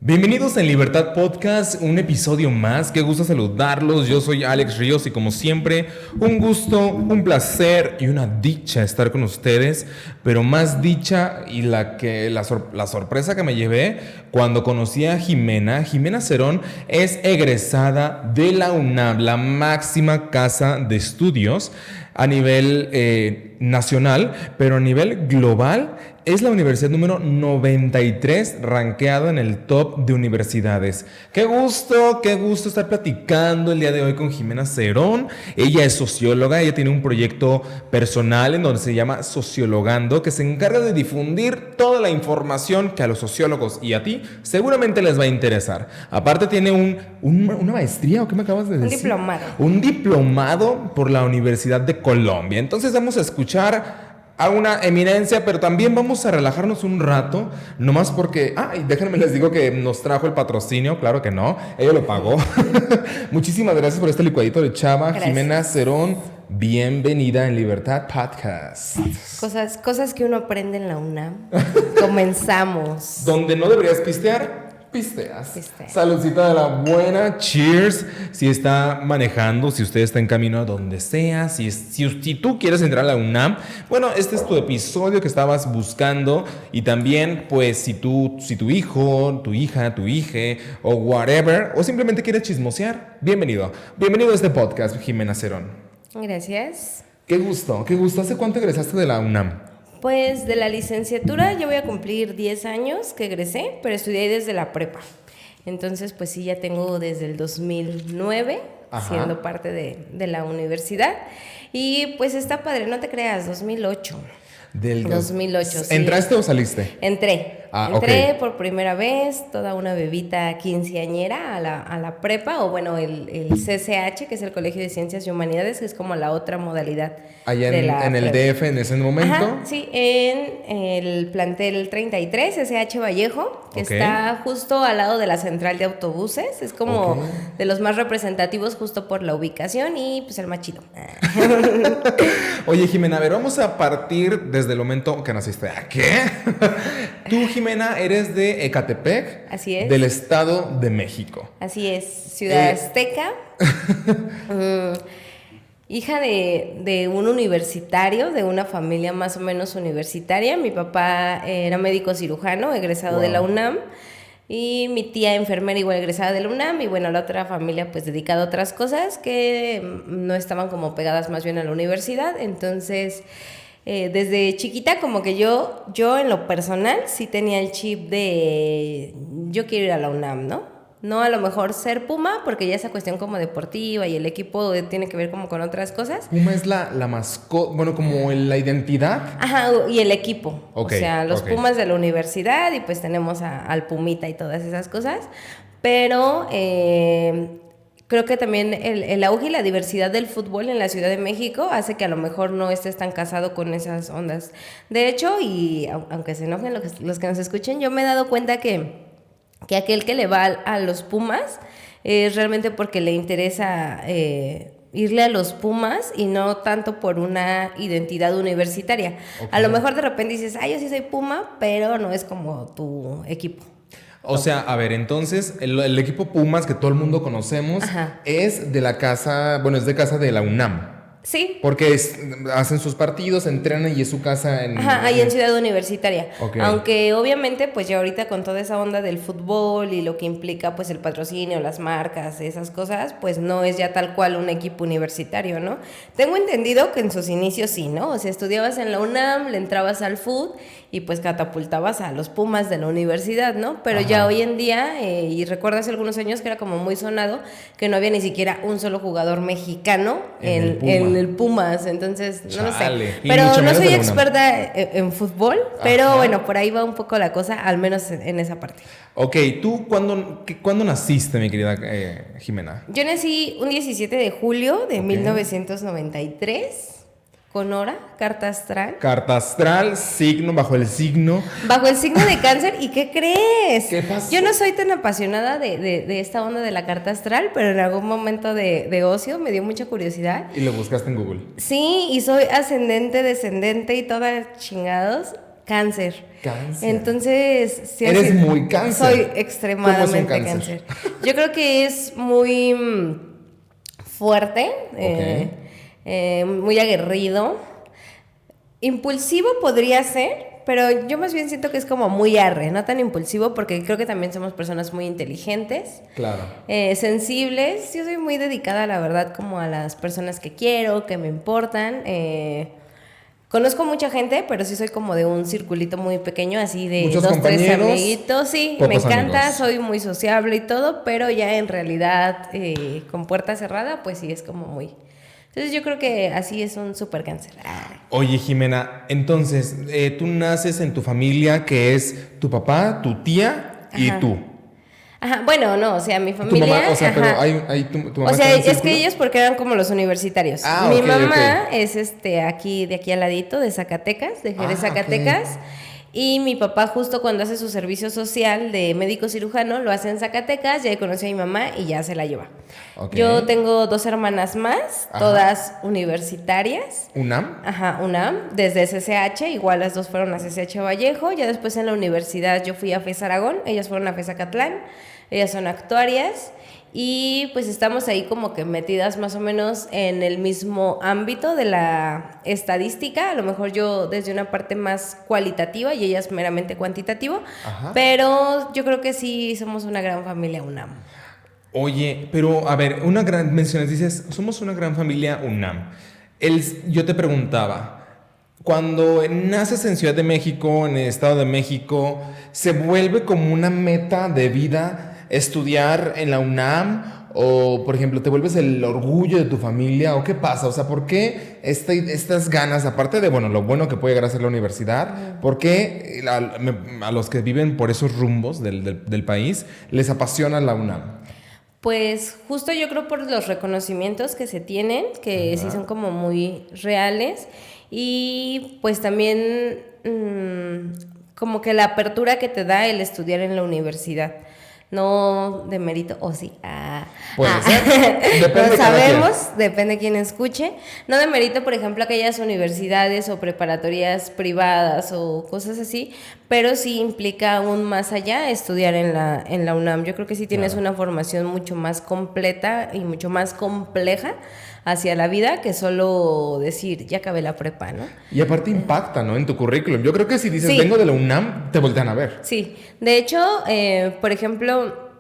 Bienvenidos en Libertad Podcast, un episodio más. Qué gusto saludarlos. Yo soy Alex Ríos y como siempre, un gusto, un placer y una dicha estar con ustedes. Pero más dicha y la sorpresa que me llevé cuando conocí a Jimena. Jimena Cerón es egresada de la UNAM, la máxima casa de estudios a nivel nacional, pero a nivel global es la universidad número 93 rankeada en el top de universidades. Qué gusto estar platicando el día de hoy con Jimena Cerón. Ella es socióloga, ella tiene un proyecto personal en donde se llama Sociologando, que se encarga de difundir toda la información que a los sociólogos y a ti seguramente les va a interesar. Aparte tiene una maestría, ¿o qué me acabas de decir? Un diplomado. Un diplomado por la Universidad de Colombia. Entonces vamos a escuchar a una eminencia, pero también vamos a relajarnos un rato, nomás porque, y déjenme les digo que nos trajo el patrocinio, claro que no, ella lo pagó. Muchísimas gracias por este licuadito de chava. Gracias. Jimena Cerón, bienvenida en Libertad Podcast. Cosas que uno aprende en la UNAM. Comenzamos. Donde no deberías pistear, pisteas. Saludcita de la buena, cheers. Si está manejando, si usted está en camino a donde sea, si tú quieres entrar a la UNAM, bueno, este es tu episodio que estabas buscando. Y también, pues, si tu hijo, tu hija, tu hije o whatever, o simplemente quieres chismosear, bienvenido a este podcast, Jimena Cerón. Gracias. Qué gusto. ¿Hace cuánto egresaste de la UNAM? Pues de la licenciatura yo voy a cumplir 10 años que egresé, pero estudié desde la prepa. Entonces, pues sí, ya tengo desde el 2009 siendo parte de la universidad. Y pues está padre, no te creas, 2008. Del 2008, sí. ¿Entraste o saliste? Entré Okay. por primera vez, toda una bebita quinceañera a la prepa, o bueno, el CCH, que es el Colegio de Ciencias y Humanidades, que es como la otra modalidad. Allá en el DF en ese momento. Ajá, sí, en el plantel 33, CCH Vallejo, que está justo al lado de la central de autobuses. Es como de los más representativos justo por la ubicación y pues el más chido. Oye, Jimena, a ver, vamos a partir desde el momento que naciste. ¿Qué? Tú, Jimena, eres de Ecatepec. Así es. Del Estado de México. Así es, Ciudad Azteca. Hija de un universitario, de una familia más o menos universitaria. Mi papá era médico cirujano, egresado de la UNAM. Y mi tía enfermera igual egresada de la UNAM. Y bueno, la otra familia pues dedicada a otras cosas que no estaban como pegadas más bien a la universidad. Entonces, desde chiquita como que yo en lo personal sí tenía el chip de yo quiero ir a la UNAM, ¿no? No a lo mejor ser Puma, porque ya esa cuestión como deportiva y el equipo tiene que ver como con otras cosas. Puma es la mascota, bueno, como la identidad. Ajá, y el equipo. O sea, los Pumas de la universidad y pues tenemos al Pumita y todas esas cosas. Pero creo que también el auge y la diversidad del fútbol en la Ciudad de México hace que a lo mejor no estés tan casado con esas ondas. De hecho, y aunque se enojen los que nos escuchen, yo me he dado cuenta que aquel que le va a los Pumas es realmente porque le interesa irle a los Pumas y no tanto por una identidad universitaria. A lo mejor de repente dices, yo sí soy Puma, pero no es como tu equipo. O sea, a ver, entonces el equipo Pumas que todo el mundo conocemos es de la casa, bueno, es de casa de la UNAM. Sí. Porque hacen sus partidos, entrenan y es su casa ahí en Ciudad Universitaria. Aunque obviamente pues ya ahorita con toda esa onda del fútbol y lo que implica pues el patrocinio, las marcas, esas cosas, pues no es ya tal cual un equipo universitario, ¿no? Tengo entendido que en sus inicios sí, ¿no? O sea, estudiabas en la UNAM, le entrabas al fútbol y pues catapultabas a los Pumas de la universidad, ¿no? Pero ya hoy en día, y recuerdo hace algunos años que era como muy sonado, que no había ni siquiera un solo jugador mexicano en el Pumas, entonces no lo sé. Pero no soy experta en fútbol, pero bueno, por ahí va un poco la cosa, al menos en esa parte. Ok, ¿tú cuándo naciste, mi querida Jimena? Yo nací un 17 de julio de 1993. Con hora, carta astral. Carta astral, signo, bajo el signo. Bajo el signo de Cáncer. ¿Y qué crees? ¿Qué pasó? Yo no soy tan apasionada de esta onda de la carta astral, pero en algún momento de ocio me dio mucha curiosidad. ¿Y lo buscaste en Google? Sí, y soy ascendente, descendente y todas chingados. Cáncer. Cáncer. Entonces... sí, eres muy cáncer. Soy extremadamente cáncer. Yo creo que es muy fuerte, muy aguerrido. Impulsivo podría ser, pero yo más bien siento que es como muy arre, no tan impulsivo, porque creo que también somos personas muy inteligentes. Claro. Sensibles. Yo soy muy dedicada, la verdad, como a las personas que quiero, que me importan. Conozco mucha gente, pero sí soy como de un circulito muy pequeño, así de muchos 2, 3 amiguitos. Sí, me encanta, amigos. soy muy sociable y todo, pero ya en realidad con puerta cerrada, pues sí es como muy... Entonces yo creo que así es un súper cáncer. Oye, Jimena, entonces tú naces en tu familia que es tu papá, tu tía y tú. Ajá, bueno, no, o sea, mi familia... Tu mamá, o sea, ajá. pero hay tu mamá... O sea, es que ellos porque eran como los universitarios. Mi mamá es aquí, de aquí al ladito, de Zacatecas, de Jerez, Zacatecas. Okay. Y mi papá justo cuando hace su servicio social de médico cirujano, lo hace en Zacatecas, ya conocí a mi mamá y ya se la lleva. Okay. Yo tengo 2 hermanas más, todas universitarias. ¿UNAM? Ajá, UNAM, desde CCH, igual las 2 fueron a CCH Vallejo, ya después en la universidad yo fui a FES Aragón, ellas fueron a FES Acatlán, ellas son actuarias. Y pues estamos ahí como que metidas más o menos en el mismo ámbito de la estadística, a lo mejor yo desde una parte más cualitativa y ellas meramente cuantitativo, pero yo creo que sí somos una gran familia UNAM. Oye, pero a ver, dices, somos una gran familia UNAM. Yo te preguntaba, cuando naces en Ciudad de México, en el Estado de México, ¿se vuelve como una meta de vida estudiar en la UNAM? O, por ejemplo, ¿te vuelves el orgullo de tu familia? ¿O qué pasa? O sea, ¿por qué estas ganas, aparte de, bueno, lo bueno que puede llegar a ser la universidad, por qué a los que viven por esos rumbos del país les apasiona la UNAM? Pues justo yo creo por los reconocimientos que se tienen, que sí son como muy reales, y pues también como que la apertura que te da el estudiar en la universidad. No de mérito, o sí. Puede ser. Depende no sabemos, depende de quién escuche. No de mérito, por ejemplo, aquellas universidades o preparatorias privadas o cosas así, pero sí implica aún más allá estudiar en la UNAM. Yo creo que sí tienes una formación mucho más completa y mucho más compleja hacia la vida que solo decir, ya acabé la prepa, ¿no? Y aparte impacta, ¿no? En tu currículum. Yo creo que si dices, vengo de la UNAM, te voltean a ver. Sí. De hecho, por ejemplo,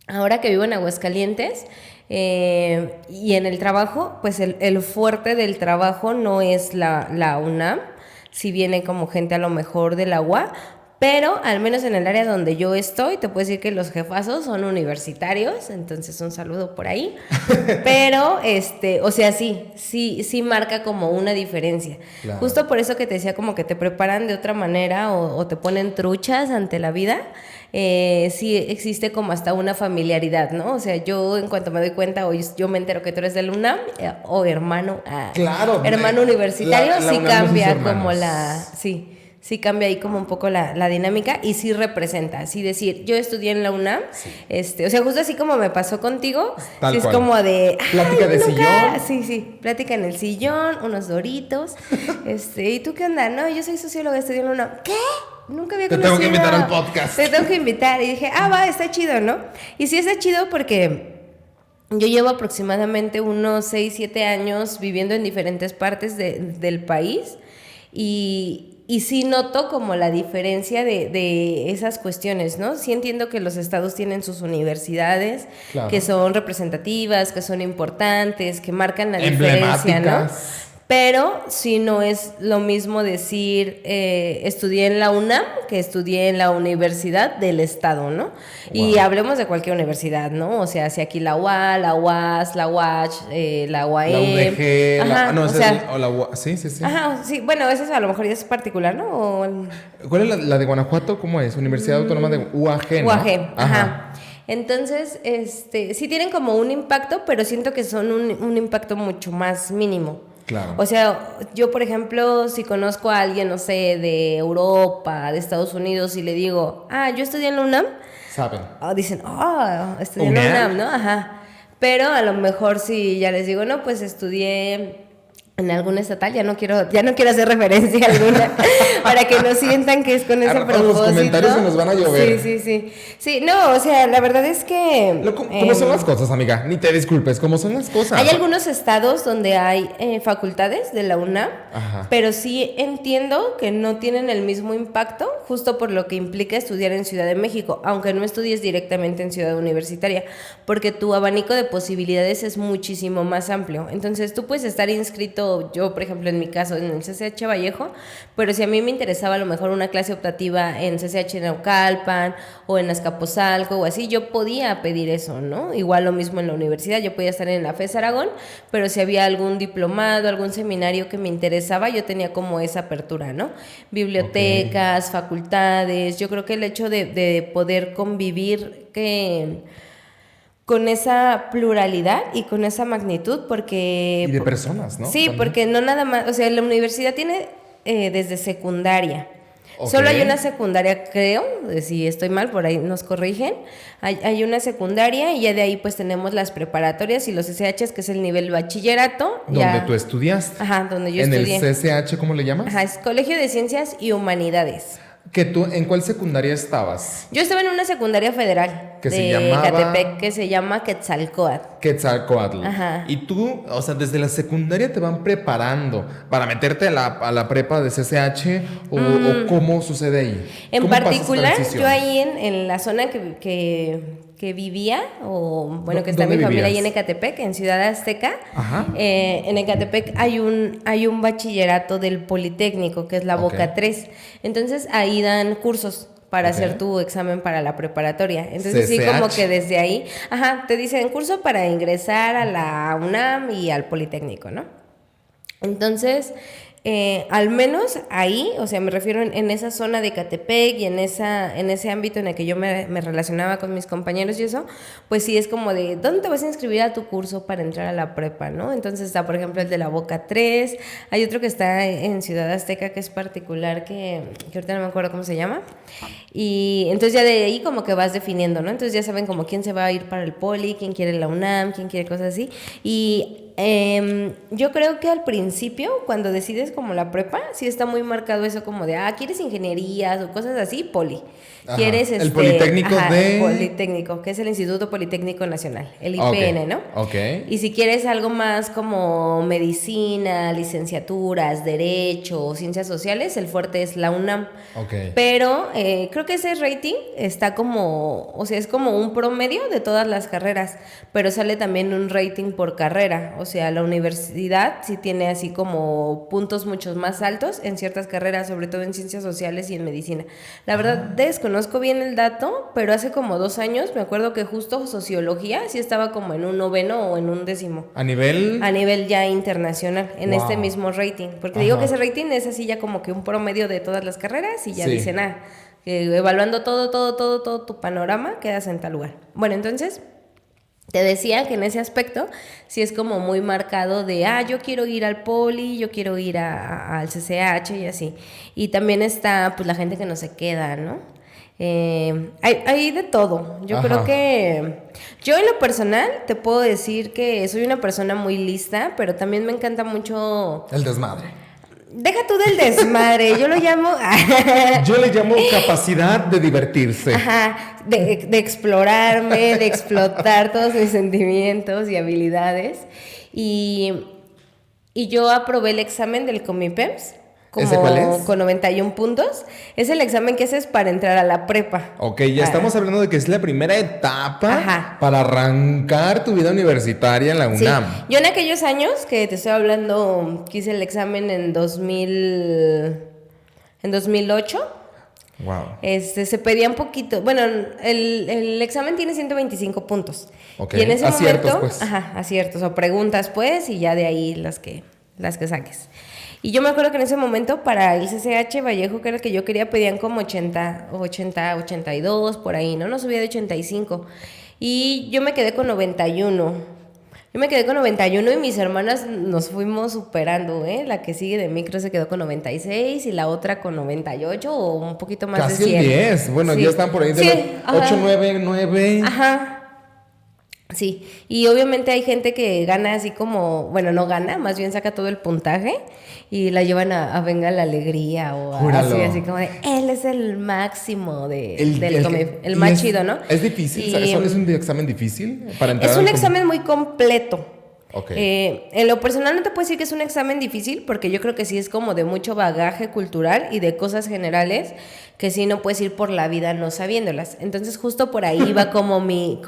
ahora que vivo en Aguascalientes y en el trabajo, pues el fuerte del trabajo no es la UNAM, si viene como gente a lo mejor de la UA, pero al menos en el área donde yo estoy, te puedo decir que los jefazos son universitarios, entonces un saludo por ahí. Pero, o sea, sí marca como una diferencia. Claro. Justo por eso que te decía como que te preparan de otra manera o te ponen truchas ante la vida. Sí existe como hasta una familiaridad, ¿no? O sea, yo en cuanto me doy cuenta o yo me entero que tú eres del UNAM o hermano, hermano universitario, sí cambia como sí cambia ahí como un poco la dinámica y sí representa, sí decir, yo estudié en la UNAM, o sea, justo así como me pasó contigo, sí es como de... Plática de sillón. Sí, plática en el sillón, unos doritos, ¿y tú qué onda? No, yo soy socióloga, estudié en la UNAM. ¿Qué? Nunca había conocido. Te tengo que invitar al podcast. Te tengo que invitar. Y dije, va, está chido, ¿no? Y sí está chido porque yo llevo aproximadamente unos 6, 7 años viviendo en diferentes partes del país y sí noto como la diferencia de esas cuestiones, ¿no? Sí entiendo que los estados tienen sus universidades, claro, que son representativas, que son importantes, que marcan la diferencia, ¿no? Pero sí no es lo mismo decir estudié en la UNAM que estudié en la universidad del estado, ¿no? Wow. Y hablemos de cualquier universidad, ¿no? O sea, si aquí la UA, la UAS, la UACH, la UAM. La UDG, ajá, la UA, sí. Ajá, sí, bueno, eso a lo mejor ya es particular, ¿no? ¿Cuál es la de Guanajuato? ¿Cómo es? Universidad Autónoma de UAG, ¿no? UAG, ajá. Entonces, sí tienen como un impacto, pero siento que son un impacto mucho más mínimo. Claro. O sea, yo por ejemplo, si conozco a alguien, no sé, de Europa, de Estados Unidos, y le digo, yo estudié en la UNAM, saben. Dicen, estudié en la UNAM, ¿no? Ajá. Pero a lo mejor si ya les digo, no, pues estudié en alguna estatal, ya no quiero hacer referencia alguna, Para que no sientan que es con ese propósito. Los comentarios se nos van a llover. Sí. Sí, no, o sea, la verdad es que... ¿Cómo son las cosas, amiga? Ni te disculpes, ¿cómo son las cosas? Hay algunos estados donde hay facultades de la UNAM, pero sí entiendo que no tienen el mismo impacto, justo por lo que implica estudiar en Ciudad de México, aunque no estudies directamente en Ciudad Universitaria, porque tu abanico de posibilidades es muchísimo más amplio. Entonces tú puedes estar inscrito, yo por ejemplo en mi caso, en el CCH Vallejo, pero si a mí me interesaba a lo mejor una clase optativa en CCH Naucalpan o en Azcapotzalco o así, yo podía pedir eso, ¿no? Igual lo mismo en la universidad, yo podía estar en la FES Aragón, pero si había algún diplomado, algún seminario que me interesaba, yo tenía como esa apertura, ¿no? Bibliotecas, facultades, yo creo que el hecho de poder convivir con esa pluralidad y con esa magnitud, porque... Y de personas, ¿no? Sí, también. Porque no nada más, o sea, la universidad tiene desde secundaria. Okay. Solo hay una secundaria, creo, si estoy mal, por ahí nos corrigen. Hay una secundaria y ya de ahí pues tenemos las preparatorias y los CCHs, que es el nivel bachillerato. ¿Donde tú estudiaste? Ajá, donde yo estudié. ¿En el CCH cómo le llamas? Ajá, es Colegio de Ciencias y Humanidades. ¿En cuál secundaria estabas? Yo estaba en una secundaria federal de Ecatepec que se llama Quetzalcóatl. Quetzalcóatl. Ajá. Y tú, o sea, desde la secundaria te van preparando para meterte a la prepa de CCH o ¿cómo sucede ahí? En particular, yo ahí en la zona que vivía, o bueno, que está mi familia ahí en Ecatepec, en Ciudad Azteca. En Ecatepec hay un bachillerato del Politécnico, que es la Boca 3. Entonces ahí dan cursos para hacer tu examen para la preparatoria. Entonces CCH. Sí, como que desde ahí, te dicen curso para ingresar a la UNAM y al Politécnico, ¿no? Entonces... al menos ahí, o sea, me refiero en esa zona de Ecatepec y en ese ámbito en el que yo me relacionaba con mis compañeros y eso, pues sí es como de, ¿dónde te vas a inscribir a tu curso para entrar a la prepa, no? Entonces está, por ejemplo, el de la Boca 3, hay otro que está en Ciudad Azteca que es particular, que ahorita no me acuerdo cómo se llama, y entonces ya de ahí como que vas definiendo, ¿no? Entonces ya saben como quién se va a ir para el Poli, quién quiere la UNAM, quién quiere cosas así, y... yo creo que al principio, cuando decides como la prepa, sí está muy marcado eso como de, ¿quieres ingenierías o cosas así? Poli. ¿Quieres el Politécnico el Politécnico, que es el Instituto Politécnico Nacional, el IPN, ¿no? Okay. Y si quieres algo más como medicina, licenciaturas, derecho, ciencias sociales, el fuerte es la UNAM. Okay. Pero creo que ese rating está como, o sea, es como un promedio de todas las carreras, pero sale también un rating por carrera. O sea, la universidad sí tiene así como puntos muchos más altos en ciertas carreras, sobre todo en ciencias sociales y en medicina. La verdad, desconozco bien el dato, pero hace como 2 años me acuerdo que justo sociología sí estaba como en un 9º o en un 10º. ¿A nivel? A nivel ya internacional, en este mismo rating. Porque digo que ese rating es así ya como que un promedio de todas las carreras y ya dicen, evaluando todo tu panorama, quedas en tal lugar. Bueno, entonces... Te decía que en ese aspecto sí es como muy marcado de, yo quiero ir al Poli, yo quiero ir al CCH y así. Y también está pues la gente que no se queda, ¿no? Hay de todo. Yo creo que... Yo en lo personal te puedo decir que soy una persona muy lista, pero también me encanta mucho... El desmadre. Deja tú del desmadre, yo lo llamo... Yo le llamo capacidad de divertirse. De explorarme, de explotar todos mis sentimientos y habilidades. Y yo aprobé el examen del Comipems. ¿Ese cuál es? Con 91 puntos. Es el examen que haces para entrar a la prepa. Ok, ya estamos hablando de que es la primera etapa para arrancar tu vida universitaria en la UNAM. Sí. Yo en aquellos años que te estoy hablando, que hice el examen en 2008. Wow. Se pedía un poquito. Bueno, el examen tiene 125 puntos. Okay. Y en ese aciertos, momento, pues. Aciertos o preguntas, pues, y ya de ahí las que saques. Y yo me acuerdo que en ese momento para el CCH Vallejo, que era el que yo quería, pedían como 82, por ahí, ¿no? No subía de 85. Y yo me quedé con 91. Yo me quedé con 91 y mis hermanas nos fuimos superando, ¿eh? La que sigue de mí creo se quedó con 96 y la otra con 98 o un poquito más casi de 100. Casi 10. Bueno, ya están por ahí de 8, 9, 9. Sí, y obviamente hay gente que gana así como, bueno, no gana, más bien saca todo el puntaje y la llevan a Venga la Alegría o así como de, él es el máximo el más chido, ¿no? ¿Es difícil? ¿Es un examen difícil para entrar? Es un examen muy completo. Okay. En lo personal no te puedo decir que es un examen difícil porque yo creo que sí es como de mucho bagaje cultural y de cosas generales que sí no puedes ir por la vida no sabiéndolas. Entonces justo por ahí va como mi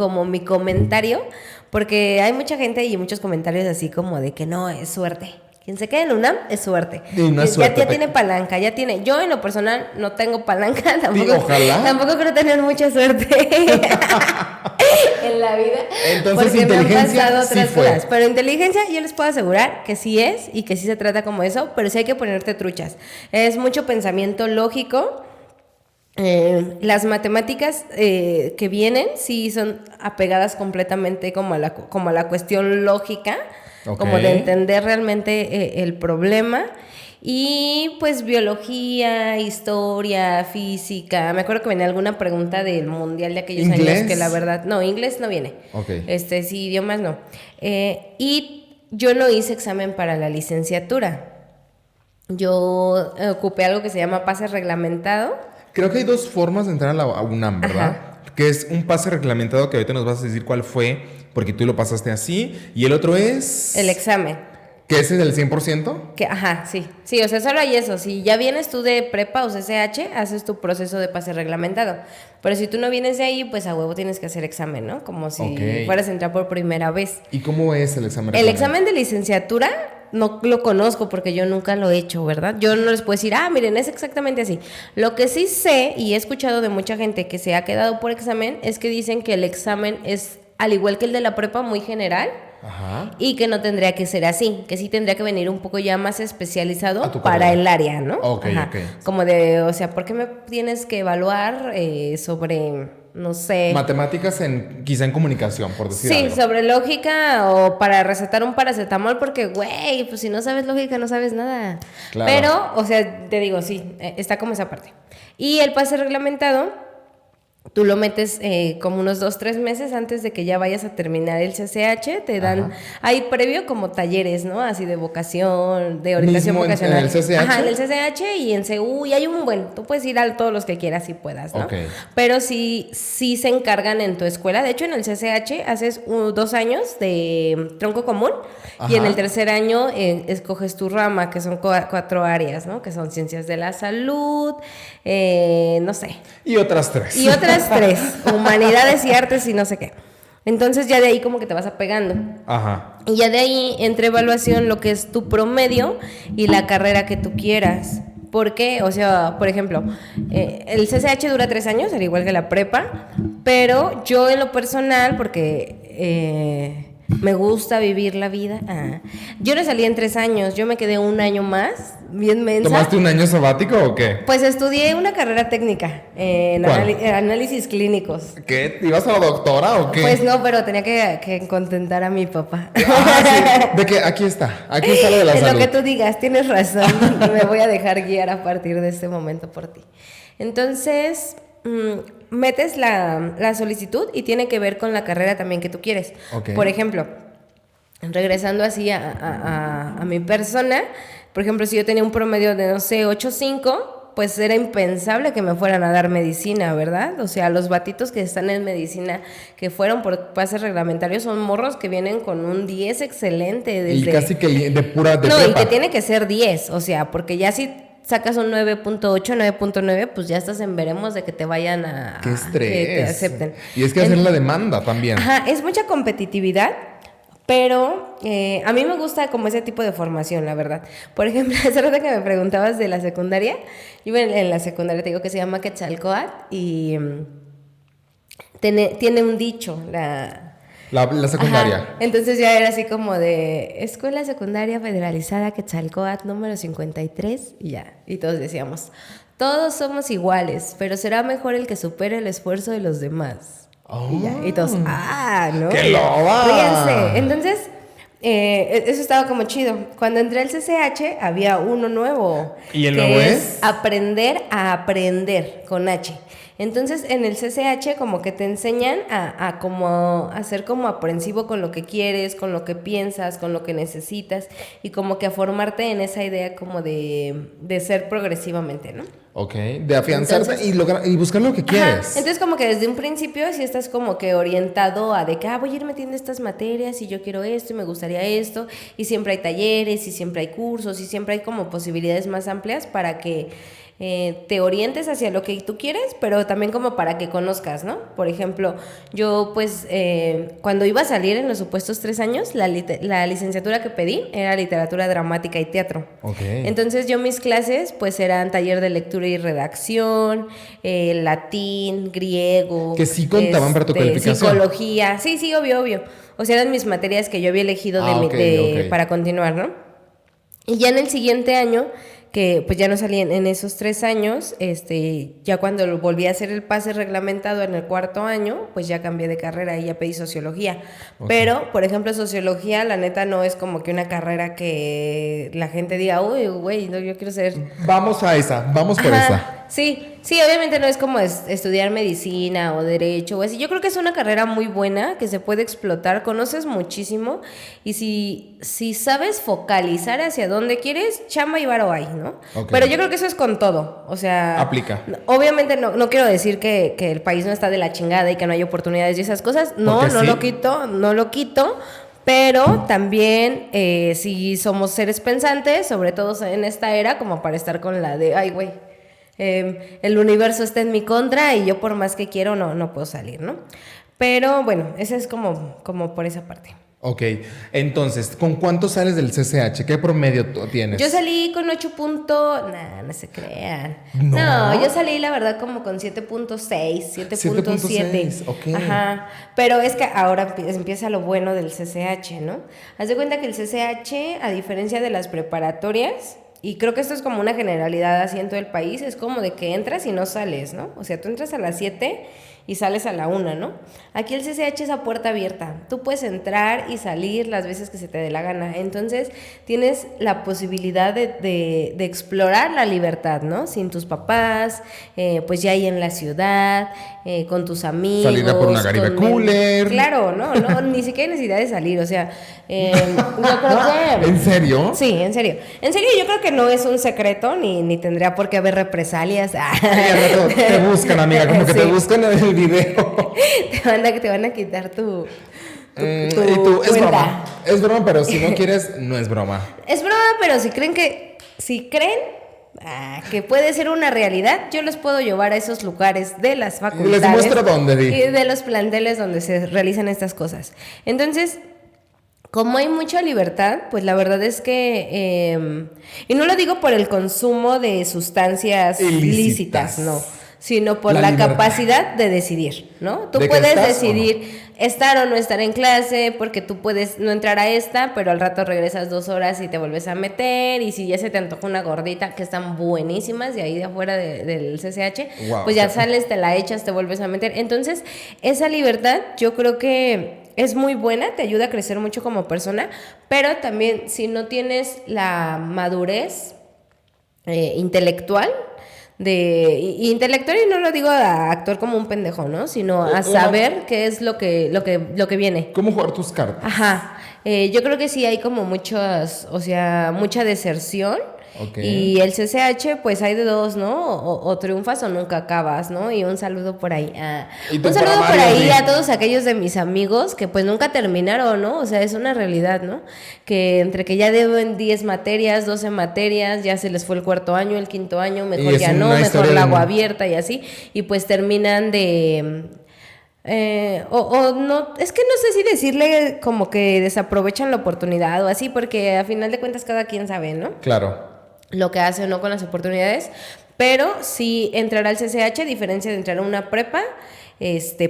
comentario, porque hay mucha gente y muchos comentarios así como de que no, es suerte. Quien se quede en UNAM es suerte. Ya tiene palanca, ya tiene. Yo en lo personal no tengo palanca, tampoco creo tener mucha suerte en la vida. Entonces porque inteligencia me han pasado otras sí fue. cosas. Pero inteligencia yo les puedo asegurar que sí es y que sí se trata como eso, pero sí hay que ponerte truchas. Es mucho pensamiento lógico. Las matemáticas que vienen sí son apegadas completamente como a la cuestión lógica. Okay. Como de entender realmente el problema. Y pues biología, historia, física. Me acuerdo que venía alguna pregunta del mundial de aquellos años que la verdad... No, inglés no viene. Okay. Sí, idiomas no. Y yo no hice examen para la licenciatura. Yo ocupé algo que se llama pase reglamentado. Creo que hay dos formas de entrar a UNAM, ¿verdad? Ajá. Que es un pase reglamentado que ahorita nos vas a decir cuál fue, porque tú lo pasaste así, y el otro es... El examen. ¿Que ese es del 100%? Ajá, sí. Sí, o sea, solo hay eso. Si ya vienes tú de prepa o CCH, haces tu proceso de pase reglamentado. Pero si tú no vienes de ahí, pues a huevo tienes que hacer examen, ¿no? Como si fueras a entrar por primera vez. ¿Y cómo es el examen? El examen de licenciatura no lo conozco porque yo nunca lo he hecho, ¿verdad? Yo no les puedo decir, miren, es exactamente así. Lo que sí sé, y he escuchado de mucha gente que se ha quedado por examen, es que dicen que el examen es, al igual que el de la prepa, muy general. Ajá. Y que no tendría que ser así, que sí tendría que venir un poco ya más especializado para el área, ¿no? Okay. Como de, o sea, ¿por qué me tienes que evaluar sobre, no sé... Matemáticas quizá en comunicación, por decir algo. Sí, sobre lógica o para recetar un paracetamol porque, güey, pues si no sabes lógica no sabes nada. Claro. Pero, o sea, te digo, sí, está como esa parte. Y el pase reglamentado... Tú lo metes como unos 2-3 meses antes de que ya vayas a terminar el CCH, te dan, hay previo como talleres, ¿no? Así de vocación, de orientación vocacional. ¿En el CCH? Ajá, en el CCH y en CU, y hay tú puedes ir a todos los que quieras si puedas, ¿no? Okay. Pero sí se encargan en tu escuela. De hecho, en el CCH haces 2 años de tronco común. Ajá. Y en el tercer año escoges tu rama, que son 4 áreas, ¿no? Que son ciencias de la salud, no sé. Y otras 3. Humanidades y artes y no sé qué. Entonces ya de ahí como que te vas apegando. Ajá. Y ya de ahí entra evaluación lo que es tu promedio y la carrera que tú quieras. ¿Por qué? O sea, por ejemplo, el CCH dura 3 años, al igual que la prepa, pero yo en lo personal, porque me gusta vivir la vida. Yo no salí en 3 años, yo me quedé 1 año más, bien mensa. ¿Tomaste un año sabático o qué? Pues estudié una carrera técnica en análisis clínicos. ¿Qué? ¿Ibas a la doctora o qué? Pues no, pero tenía que contentar a mi papá. Sí. De que aquí está lo de la salud. Lo que tú digas, tienes razón. Me voy a dejar guiar a partir de este momento por ti. Entonces... metes la solicitud y tiene que ver con la carrera también que tú quieres. Okay. Por ejemplo, regresando así a mi persona, por ejemplo, si yo tenía un promedio de, no sé, 8.5, pues era impensable que me fueran a dar medicina, ¿verdad? O sea, los batitos que están en medicina que fueron por pases reglamentarios son morros que vienen con un 10 excelente. Y casi que de pura... No, prepa. Y que tiene que ser 10, o sea, porque ya si... sacas un 9.8, 9.9, pues ya estás en veremos de que te vayan a... ¡Qué estrés! Que te acepten. Y es que hacer la demanda también. Ajá, es mucha competitividad, pero a mí me gusta como ese tipo de formación, la verdad. Por ejemplo, hace rato que me preguntabas de la secundaria, yo en la secundaria te digo que se llama Quetzalcóatl y tiene un dicho, la secundaria. Ajá. Entonces ya era así como de Escuela Secundaria Federalizada Quetzalcóatl número 53 y ya. Y todos decíamos, todos somos iguales, pero será mejor el que supere el esfuerzo de los demás. Y todos, ¿no? ¡Qué loba! Ríanse. Entonces, Eso estaba como chido. Cuando entré al CCH había uno nuevo. ¿Y el nuevo es? Aprender a aprender con H. Entonces en el CCH como que te enseñan a como a ser como aprensivo con lo que quieres, con lo que piensas, con lo que necesitas y como que a formarte en esa idea como de ser progresivamente, ¿no? Ok, de afianzarte y buscar lo que quieres. Entonces como que desde un principio sí estás como que orientado a de que voy a ir metiendo estas materias y yo quiero esto y me gustaría esto y siempre hay talleres y siempre hay cursos y siempre hay como posibilidades más amplias para que te orientes hacia lo que tú quieres, pero también como para que conozcas, ¿no? Por ejemplo, yo pues cuando iba a salir en los supuestos 3 años, la licenciatura que pedí era literatura dramática y teatro. Okay. Entonces yo mis clases pues eran taller de lectura y redacción, latín, griego. Que sí contaban para tu calificación. Psicología, sí, obvio. O sea, eran mis materias que yo había elegido para continuar, ¿no? Y ya en el siguiente año, que pues ya no salí en esos 3 años, ya cuando volví a hacer el pase reglamentado en el 4º año, pues ya cambié de carrera y ya pedí sociología. Okay. Pero, por ejemplo, sociología, la neta, no es como que una carrera que la gente diga, uy, güey, no, yo quiero ser... Vamos por esa. Sí, obviamente no es como estudiar medicina o derecho o así. Yo creo que es una carrera muy buena, que se puede explotar, conoces muchísimo y si sabes focalizar hacia dónde quieres, chamba y varo hay, ¿no? Okay. Pero yo creo que eso es con todo, o sea... Aplica. Obviamente no quiero decir que el país no está de la chingada y que no hay oportunidades y esas cosas. No lo quito. Pero también si somos seres pensantes, sobre todo en esta era, como para estar con la de, ay, güey, el universo está en mi contra y yo por más que quiero no puedo salir, ¿no? Pero bueno, ese es como por esa parte. Ok, entonces, ¿con cuánto sales del CCH? ¿Qué promedio tienes? Yo salí con 8 puntos... no se crean. No, yo salí la verdad como con 7.6, 7.7. Ok. Ajá, pero es que ahora empieza lo bueno del CCH, ¿no? Haz de cuenta que el CCH, a diferencia de las preparatorias... Y creo que esto es como una generalidad así en todo el país, es como de que entras y no sales, ¿no? O sea, tú entras a las 7 y sales a la 1, ¿no? Aquí el CCH es a puerta abierta. Tú puedes entrar y salir las veces que se te dé la gana. Entonces, tienes la posibilidad de explorar la libertad, ¿no? Sin tus papás, pues ya ahí en la ciudad, con tus amigos. Salir a por una Garibe Cooler. Claro, no, ni siquiera hay necesidad de salir, o sea, yo creo que... ¿En serio? Sí, en serio. En serio, yo creo que no es un secreto, ni tendría por qué haber represalias. Te buscan, amiga, como que sí. Te buscan en el video. Te van a quitar tu es broma. Es broma, pero si no quieres, no es broma. Es broma, pero si creen que puede ser una realidad, yo los puedo llevar a esos lugares de las facultades. Les muestro dónde. Y de los planteles donde se realizan estas cosas. Entonces, como hay mucha libertad, pues la verdad es que... y no lo digo por el consumo de sustancias ilícitas, no, sino por la capacidad de decidir, ¿no? Tú puedes decidir estar o no estar en clase, porque tú puedes no entrar a esta, pero al rato regresas 2 horas y te vuelves a meter, y si ya se te antoja una gordita, que están buenísimas, de ahí de afuera del CCH, wow, pues ya sales, te la echas, te vuelves a meter. Entonces, esa libertad yo creo que es muy buena, te ayuda a crecer mucho como persona, pero también si no tienes la madurez intelectual, intelectual, y no lo digo a actuar como un pendejo, ¿no? Sino a saber qué es lo que viene. ¿Cómo jugar tus cartas? Ajá. Yo creo que sí hay como mucha deserción. Okay. Y el CCH, pues hay de dos, ¿no? O triunfas o nunca acabas, ¿no? Y un saludo por ahí. Un saludo por ahí a todos aquellos de mis amigos que pues nunca terminaron, ¿no? O sea, es una realidad, ¿no? Que entre que ya deben 10 materias, 12 materias, ya se les fue el 4º año, el 5º año, mejor ya no, mejor el agua abierta y así. Y pues terminan de... no, es que no sé si decirle como que desaprovechan la oportunidad o así, porque a final de cuentas cada quien sabe, ¿no? Claro. Lo que hace o no con las oportunidades, pero sí entrar al CCH, a diferencia de entrar a una prepa,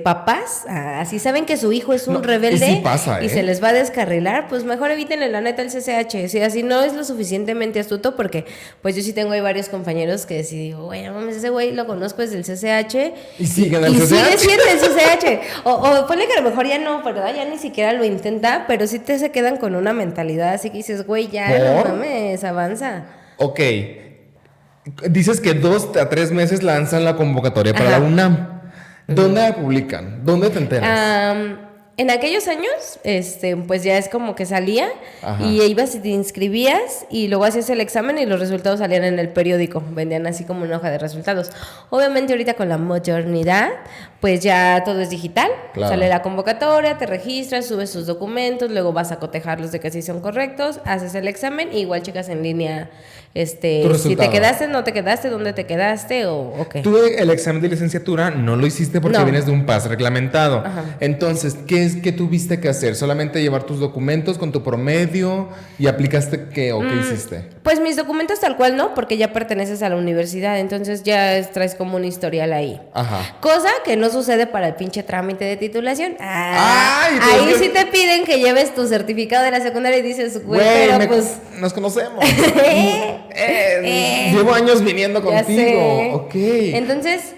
papás, así saben que su hijo es un rebelde sí pasa, y se les va a descarrilar, pues mejor evítenle la neta el CCH, si así no es lo suficientemente astuto, porque pues yo sí tengo ahí varios compañeros que digo, güey, no mames, ese güey lo conozco desde el CCH y sigue en el CCH. Sigue siendo el CCH, o ponle que a lo mejor ya no, ¿verdad? Ya ni siquiera lo intenta, pero sí se quedan con una mentalidad así que dices, güey, ya, no mames, avanza. Ok, dices que 2 a 3 meses lanzan la convocatoria para la UNAM. ¿Dónde la publican? ¿Dónde te enteras? En aquellos años, pues ya es como que salía y ibas y te inscribías y luego hacías el examen y los resultados salían en el periódico, vendían así como una hoja de resultados. Obviamente ahorita con la modernidad, pues ya todo es digital, sale la convocatoria, te registras, subes tus documentos, luego vas a cotejarlos de que sí son correctos, haces el examen y igual checas en línea si te quedaste, no te quedaste, dónde te quedaste o qué. Tú el examen de licenciatura no lo hiciste porque vienes de un PAS reglamentado. Entonces, ¿qué tuviste que hacer? ¿Solamente llevar tus documentos con tu promedio y aplicaste qué o qué hiciste? Pues mis documentos tal cual no, porque ya perteneces a la universidad, entonces ya traes como un historial ahí. Cosa que no sucede para el pinche trámite de titulación. Ahí sí te piden que lleves tu certificado de la secundaria y dices, güey, pero pues... Nos conocemos. Llevo años viniendo contigo. Ok. Entonces,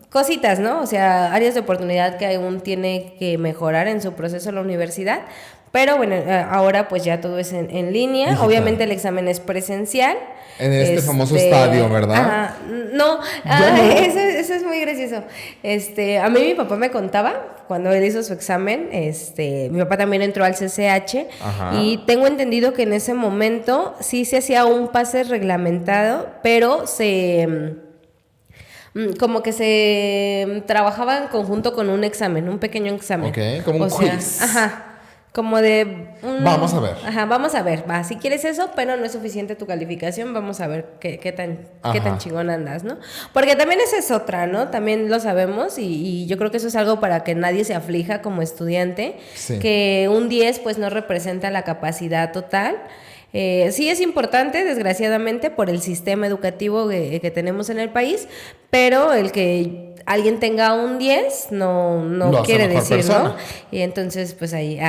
cositas, ¿no? O sea, áreas de oportunidad que aún tiene que mejorar en su proceso en la universidad. Pero bueno, ahora pues ya todo es en línea. Digital. Obviamente el examen es presencial. En famoso estadio, ¿verdad? No, eso es muy gracioso. A mí mi papá me contaba, cuando él hizo su examen, mi papá también entró al CCH y tengo entendido que en ese momento sí se hacía un pase reglamentado, pero como que se trabajaba en conjunto con un examen, un pequeño examen. Ok, como un quiz. Como de... vamos a ver. Vamos a ver. Si quieres eso, pero no es suficiente tu calificación, vamos a ver qué tan chingón andas, ¿no? Porque también esa es otra, ¿no? También lo sabemos y yo creo que eso es algo para que nadie se aflija como estudiante, que un 10 pues no representa la capacidad total. Sí es importante, desgraciadamente, por el sistema educativo que tenemos en el país, pero el que alguien tenga un 10 no quiere decir, persona, ¿no? Y entonces, pues ahí,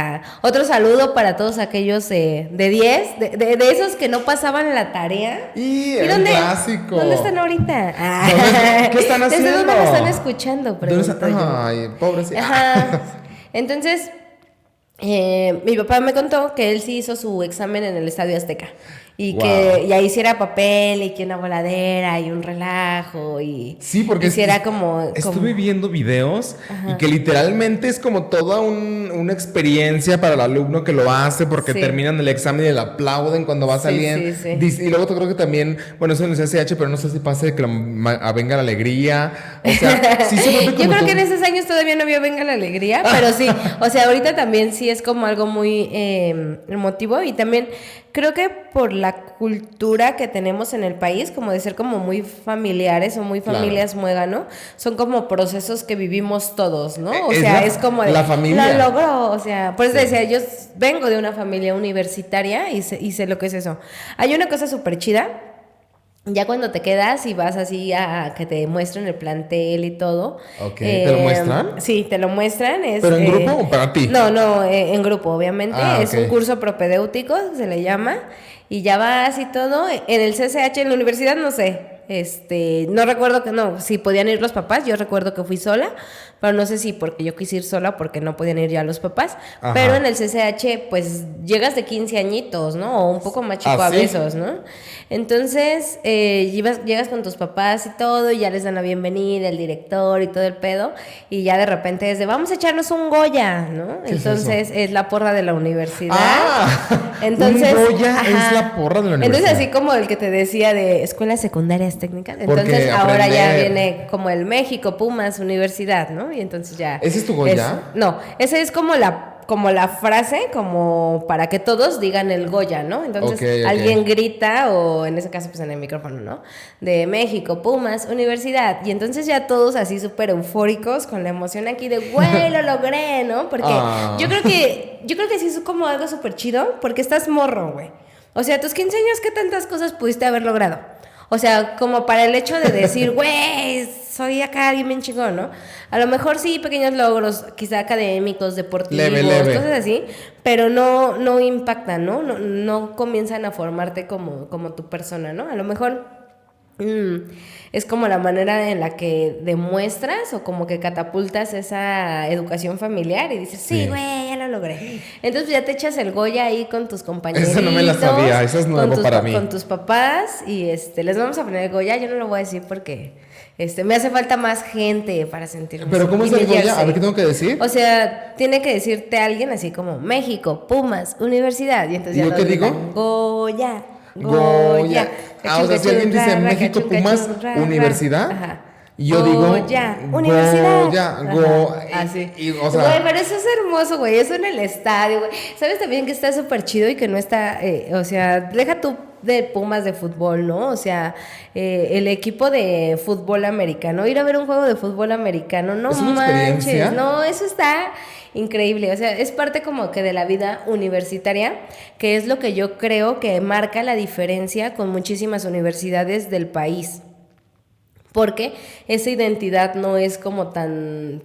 otro saludo para todos aquellos de 10, de esos que no pasaban la tarea. ¿Y el clásico? ¿Dónde están ahorita? ¿Qué están haciendo? ¿Desde dónde me están escuchando? Ay, pobrecito. Entonces... mi papá me contó que él sí hizo su examen en el Estadio Azteca y que y ahí hiciera papel y que una voladera y un relajo y sí, porque hiciera como estuve viendo videos y que literalmente es como toda una experiencia para el alumno que lo hace porque terminan el examen y le aplauden cuando va saliendo. Y luego creo que también, bueno, eso en el CCH, pero no sé si pasa de que venga la alegría. O sea, sí se vuelve como yo creo que en esos años todavía no había venga la alegría, pero sí, o sea, ahorita también sí es como algo muy emotivo y también creo que por la cultura que tenemos en el país, como de ser como muy familiares o muy familias muégano, son como procesos que vivimos todos, ¿no? O sea, es como de... La familia. Lo logró, o sea, por eso decía, yo vengo de una familia universitaria y sé lo que es eso. Hay una cosa súper chida. Ya cuando te quedas y vas así a que te muestren el plantel y todo. Ok, ¿te lo muestran? Sí, te lo muestran. ¿Pero en grupo o para ti? No, en grupo, obviamente. Es un curso propedéutico, se le llama. Y ya vas y todo. En el CCH, en la universidad, no sé. No recuerdo si podían ir los papás. Yo recuerdo que fui sola, pero no sé si porque yo quise ir sola porque no podían ir ya los papás. Pero en el CCH, pues llegas de 15 añitos, ¿no? O un poco más chico a veces, ¿no? Entonces, llegas con tus papás y todo, y ya les dan la bienvenida, el director y todo el pedo, y ya de repente es de, vamos a echarnos un Goya, ¿no? Entonces, es la porra de la universidad. Entonces, un Goya es la porra de la universidad. Entonces, así como el que te decía de escuelas secundarias técnicas, entonces ahora ya viene como el México, Pumas, universidad, ¿no? Y entonces ya... ¿Ese es tu Goya? No, ese es como la frase, como para que todos digan el Goya, ¿no? Entonces alguien grita, o en ese caso pues en el micrófono, ¿no? De México, Pumas, universidad. Y entonces ya todos así súper eufóricos con la emoción aquí de, güey, lo logré, ¿no? Porque yo creo que sí es como algo súper chido, porque estás morro, güey. O sea, tus 15 años, ¿qué tantas cosas pudiste haber logrado? O sea, como para el hecho de decir, güey, soy acá alguien bien chingón, ¿no? A lo mejor sí, pequeños logros, quizá académicos, deportivos, leve. cosas así, pero no impactan, ¿no? No comienzan a formarte como tu persona, ¿no? A lo mejor es como la manera en la que demuestras o como que catapultas esa educación familiar y dices, sí, güey, ya lo logré. Entonces ya te echas el Goya ahí con tus compañeritos. Esa no me la sabía, esa es nuevo para mí. Con tus papás y les vamos a poner el Goya. Yo no lo voy a decir porque me hace falta más gente para sentirme. ¿Pero cómo es el Goya? A ver, ¿qué tengo que decir? O sea, tiene que decirte alguien así como México, Pumas, Universidad. Y entonces ¿Y yo qué digo? Goya. Goya. O sea, si alguien dice México, Pumas, Universidad. Ajá. Y yo digo Goya, Universidad. Goya, así. O sea, güey, pero eso es hermoso, güey. Eso en el estadio, güey. ¿Sabes también que está súper chido y que no está, o sea, deja tú de Pumas de fútbol, ¿no? O sea, el equipo de fútbol americano, ir a ver un juego de fútbol americano, no manches, no, eso está increíble, o sea, es parte como que de la vida universitaria, que es lo que yo creo que marca la diferencia con muchísimas universidades del país. Porque esa identidad no es como tan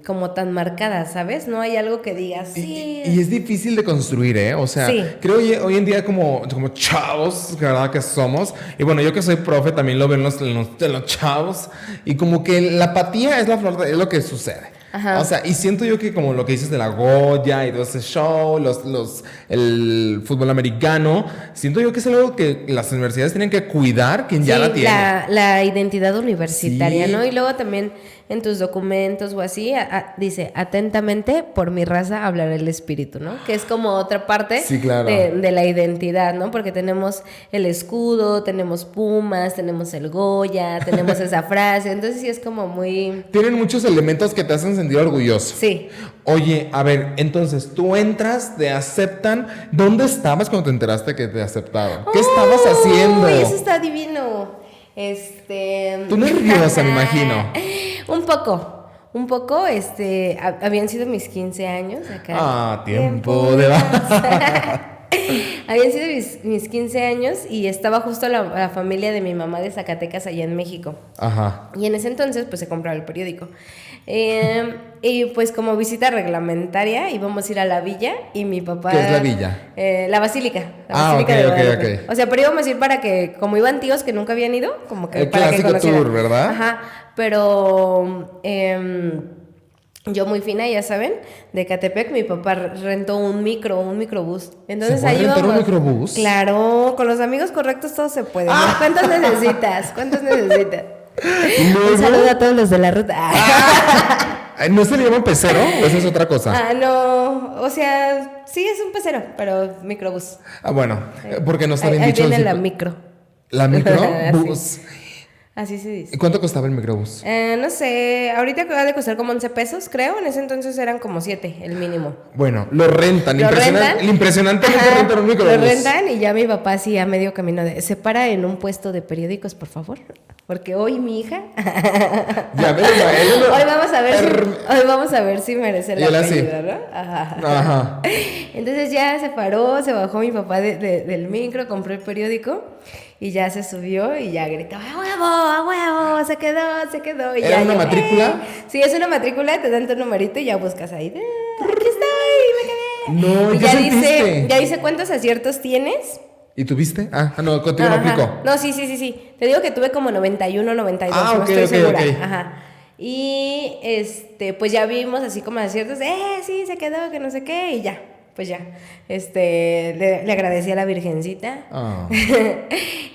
marcada, ¿sabes? No hay algo que digas, sí. Y es difícil de construir, ¿eh? O sea, sí. Creo hoy en día como chavos, ¿verdad? Que somos. Y bueno, yo que soy profe también lo veo en los chavos. Y como que la apatía es es lo que sucede. Ajá. O sea, y siento yo que como lo que dices de la Goya y todo ese show, el fútbol americano, siento yo que es algo que las universidades tienen que cuidar, quien ya la tiene. La identidad universitaria, sí. ¿no? Y luego también en tus documentos o así, dice, atentamente, por mi raza hablará el espíritu, ¿no? Que es como otra parte sí, claro. de la identidad, ¿no? Porque tenemos el escudo, tenemos Pumas, tenemos el Goya, tenemos esa frase, entonces sí es como muy... Tienen muchos elementos que te hacen sentir orgulloso. Sí. Oye, a ver, entonces, tú entras, te aceptan. ¿Dónde estabas cuando te enteraste que te aceptaron? ¿Qué estabas haciendo? Uy, eso está divino. Tú nerviosa, me imagino. Un poco, habían sido mis 15 años acá. Tiempo de Habían sido mis 15 años y estaba justo la familia de mi mamá de Zacatecas allá en México. Ajá. Y en ese entonces pues se compraba el periódico. Y pues como visita reglamentaria íbamos a ir a la villa y mi papá... ¿Qué es la villa? La basílica. Ok. O sea, pero íbamos a ir para que, como iban tíos que nunca habían ido, como que el para clásico que conocieran. tour, ¿verdad? Ajá, pero... yo muy fina, ya saben, de Catepec, mi papá rentó un microbús. Entonces ¿Se puede rentar un microbús? Claro, con los amigos correctos todo se puede. ¿Cuántos necesitas? Un saludo a todos los de la ruta. ¿No se le llama pecero o esa es otra cosa? No, o sea, sí es un pecero, pero microbús. Bueno, porque no está bien dicho. Ahí viene la micro. ¿La microbús? Así se dice. ¿Y cuánto costaba el microbús? No sé, ahorita acaba de costar como 11 pesos, creo. En ese entonces eran como 7, el mínimo. Bueno, lo rentan. Impresionantemente rentan un microbús. Lo rentan y ya mi papá así a medio camino se para en un puesto de periódicos, por favor. Porque hoy mi hija... Hoy vamos a ver si merece la pena, ¿no? Ajá. Entonces ya se paró, se bajó mi papá del micro, compró el periódico y ya se subió y ya gritó, ¡a huevo! Se quedó. Y ¿Era ya una matrícula? Sí, es una matrícula, te dan tu numerito y ya buscas ahí. Aquí estoy, me quedé. No, y ya dice cuántos aciertos tienes. ¿Y tuviste? No, contigo no aplicó. No, sí. Te digo que tuve como 91, 92, no estoy segura. Ajá. Y pues ya vimos así como aciertos, sí, se quedó, que no sé qué, y ya, pues ya. Le agradecí a la Virgencita. Oh.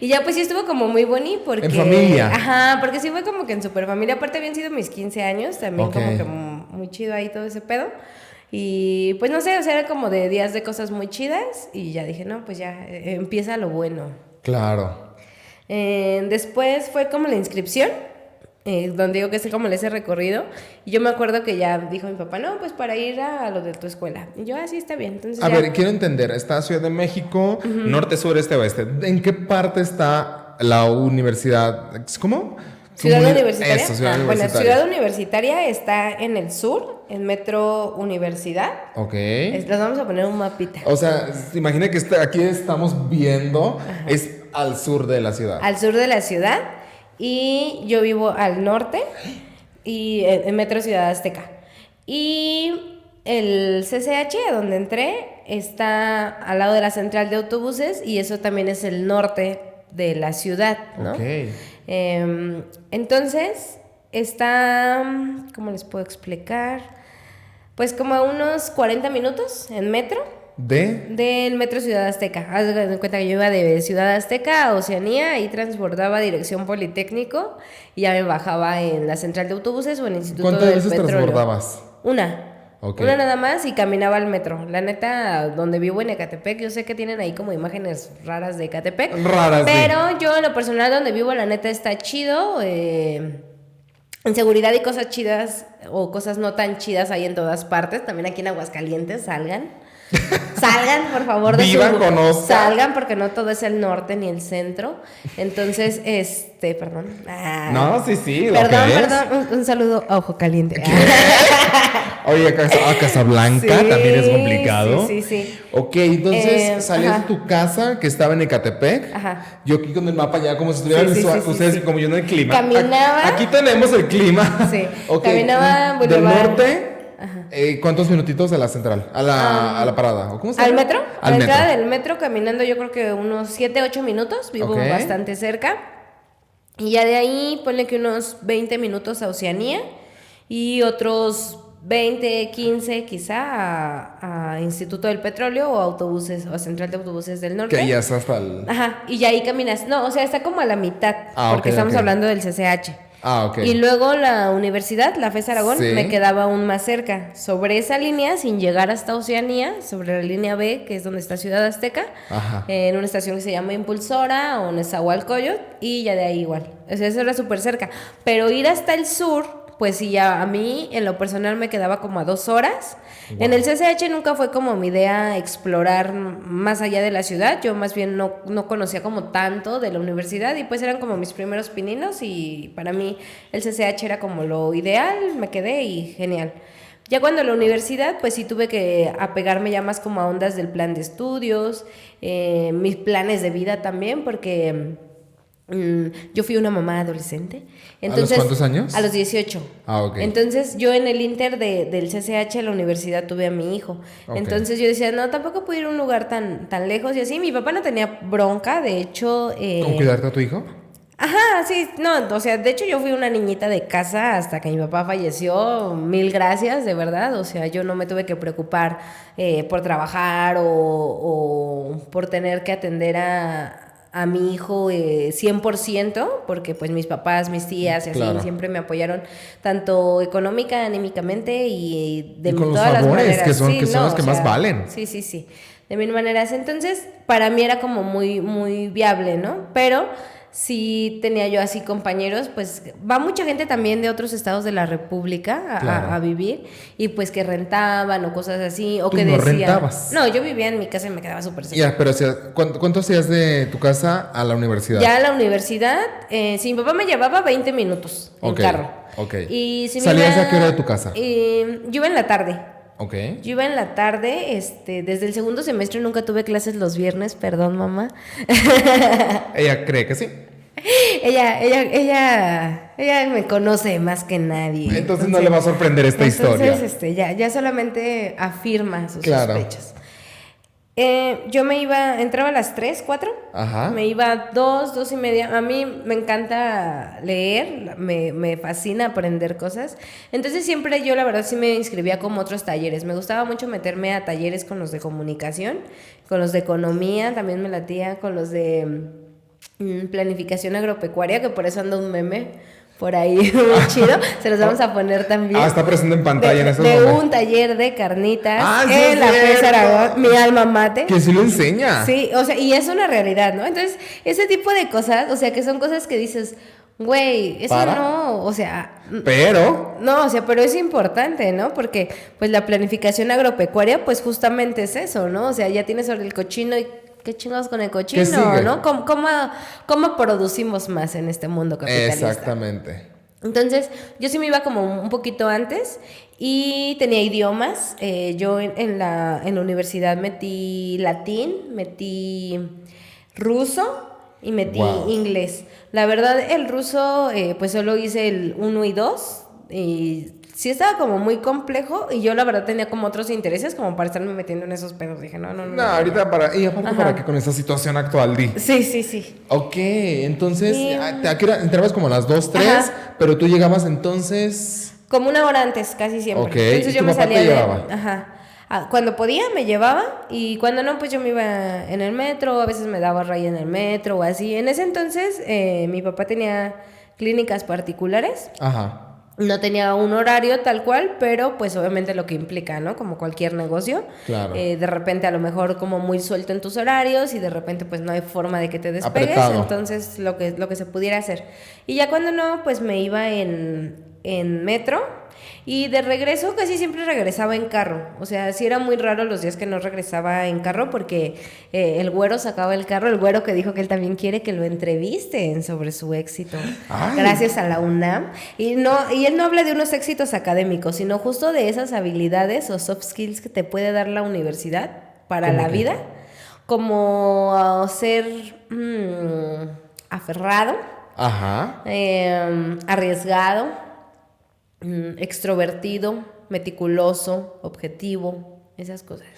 Y ya pues sí estuvo como muy bonito porque... ¿En familia? Ajá, porque sí fue como que en super familia. Aparte habían sido mis 15 años, también como que muy chido ahí todo ese pedo. Y pues no sé, o sea, era como de días de cosas muy chidas y ya dije, no, pues ya empieza lo bueno. Claro. Después fue como la inscripción, donde digo que es como ese recorrido. Y yo me acuerdo que ya dijo mi papá, no, pues para ir a lo de tu escuela. Y yo, sí, está bien. Entonces, ver, quiero entender, está Ciudad de México, norte, sur, este, oeste. ¿En qué parte está la universidad? ¿Cómo? ¿Ciudad Universitaria? Eso, Ciudad Universitaria. Bueno, Ciudad Universitaria está en el sur, en Metro Universidad. Ok. Les vamos a poner un mapita. O sea, imagina que aquí estamos viendo, es al sur de la ciudad. Al sur de la ciudad. y yo vivo al norte, y en Metro Ciudad Azteca. Y el CCH, a donde entré, está al lado de la central de autobuses, y eso también es el norte de la ciudad, ¿no? Ok. Entonces, está, ¿cómo les puedo explicar? Pues como a unos 40 minutos en metro. Del Metro Ciudad Azteca. Haz de cuenta que yo iba de Ciudad Azteca a Oceanía y transbordaba dirección Politécnico y ya me bajaba en la central de autobuses o en el Instituto del Petróleo. ¿Cuántas veces transbordabas? Una. Okay. Una nada más y caminaba al metro. La neta, donde vivo en Ecatepec, yo sé que tienen ahí como imágenes raras de Ecatepec. Pero yo en lo personal donde vivo, la neta está chido. En seguridad y cosas chidas o cosas no tan chidas hay en todas partes. También aquí en Aguascalientes, salgan, por favor. Conozcan. Salgan, porque no todo es el norte ni el centro. Entonces, perdón. No, sí. Perdón. Un saludo a Ojo Caliente. Oye, a Casablanca sí, también es complicado. Sí. Ok, entonces salías de tu casa que estaba en Ecatepec. Ajá. Yo aquí con el mapa ya como si estuvieran ustedes como yo en el clima. Caminaba. Aquí tenemos el clima. Sí. Okay. Caminaba del norte. ¿Cuántos minutitos de la central? A la parada. ¿O cómo se llama? ¿Al metro? A la entrada del metro caminando yo creo que unos 7-8 minutos. Vivo bastante cerca. Y ya de ahí ponle que unos 20 minutos a Oceanía y otros 20, 15 quizá a Instituto del Petróleo o autobuses o a Central de Autobuses del Norte. Que ya está hasta el... Ajá, y ya ahí caminas. No, o sea, está como a la mitad, porque estamos hablando del CCH. Ok. Y luego la universidad, la FES Aragón, me quedaba aún más cerca. Sobre esa línea, sin llegar hasta Oceanía, sobre la línea B, que es donde está Ciudad Azteca, en una estación que se llama Impulsora o Nezahualcóyotl, y ya de ahí igual. O sea, eso era súper cerca. Pero ir hasta el sur, pues sí, ya a mí en lo personal me quedaba como a 2 horas. Wow. En el CCH nunca fue como mi idea explorar más allá de la ciudad. Yo más bien no conocía como tanto de la universidad y pues eran como mis primeros pininos y para mí el CCH era como lo ideal, me quedé y genial. Ya cuando la universidad, pues sí tuve que apegarme ya más como a ondas del plan de estudios, mis planes de vida también, porque... yo fui una mamá adolescente. Entonces, ¿a los cuántos años? A los 18. Ok. Entonces yo en el inter del CCH a la universidad tuve a mi hijo. Okay. Entonces yo decía, no, tampoco puedo ir a un lugar tan lejos y así. Mi papá no tenía bronca, de hecho... ¿Cómo cuidarte a tu hijo? Ajá, sí, no, o sea, de hecho yo fui una niñita de casa hasta que mi papá falleció, 1000 gracias, de verdad, o sea, yo no me tuve que preocupar por trabajar o por tener que atender a mi hijo 100%, porque pues mis papás, mis tías y así siempre me apoyaron tanto económica, anímicamente y de todas las maneras. Que son los que más valen. Sí, de mil maneras. Entonces, para mí era como muy, muy viable, ¿no? Pero sí tenía yo así compañeros, pues va mucha gente también de otros estados de la República a vivir y pues que rentaban o cosas así o ¿Tú que no decían... rentabas? No, yo vivía en mi casa y me quedaba súper cerca. Ya, pero o sea, ¿cuánto hacías de tu casa a la universidad? Ya a la universidad, si mi papá me llevaba 20 minutos en carro. Ok. Y si ¿Salías a qué hora de tu casa? Yo iba en la tarde. Okay. Yo iba en la tarde, desde el segundo semestre nunca tuve clases los viernes, perdón, mamá. ¿Ella cree que sí? Ella me conoce más que nadie. Entonces no le va a sorprender esta historia. Entonces, ya solamente afirma sus sospechas. Yo entraba a las 3, 4. Ajá. Me iba 2:30. A mí me encanta leer, me fascina aprender cosas. Entonces siempre yo la verdad sí me inscribía como otros talleres. Me gustaba mucho meterme a talleres con los de comunicación, con los de economía, también me latía, con los de planificación agropecuaria, que por eso anda un meme por ahí muy chido, se los vamos a poner también. Está presente en pantalla en estos momentos. De un taller de carnitas en la FES Aragón, mi alma mate. Que sí lo enseña. Sí, o sea, y es una realidad, ¿no? Entonces, ese tipo de cosas, o sea, que son cosas que dices, güey, eso no, o sea... Pero... No, o sea, pero es importante, ¿no? Porque, pues, la planificación agropecuaria, pues, justamente es eso, ¿no? O sea, ya tienes sobre el cochino y... ¿Qué chingados con el cochino, no? ¿Cómo producimos más en este mundo capitalista? Exactamente. Entonces, yo sí me iba como un poquito antes y tenía idiomas. Yo en la universidad metí latín, metí ruso y metí inglés. La verdad, el ruso, pues solo hice el 1 y 2 y sí estaba como muy complejo y yo la verdad tenía como otros intereses como para estarme metiendo en esos pedos. Dije, no. Ahorita y aparte para que con esta situación actual Sí. Ok, entonces, ¿a qué hora entrabas? Como a las 2, 3, pero tú llegabas entonces... Como una hora antes, casi siempre. Ok, entonces ¿y tu papá te llevaba? Cuando podía me llevaba y cuando no, pues yo me iba en el metro, a veces me daba raya en el metro o así. En ese entonces mi papá tenía clínicas particulares. Ajá. No tenía un horario tal cual, pero pues obviamente lo que implica, ¿no? Como cualquier negocio. Claro. De repente a lo mejor como muy suelto en tus horarios y de repente pues no hay forma de que te despegues. Apretado. Entonces lo que se pudiera hacer. Y ya cuando no, pues me iba en metro. Y de regreso casi siempre regresaba en carro. O sea, sí era muy raro los días que no regresaba en carro porque el güero sacaba el carro, el güero que dijo que él también quiere que lo entrevisten sobre su éxito. Ay. Gracias a la UNAM. Y él no habla de unos éxitos académicos, sino justo de esas habilidades o soft skills que te puede dar la universidad para la vida. Como ser aferrado, arriesgado, extrovertido, meticuloso, objetivo, esas cosas.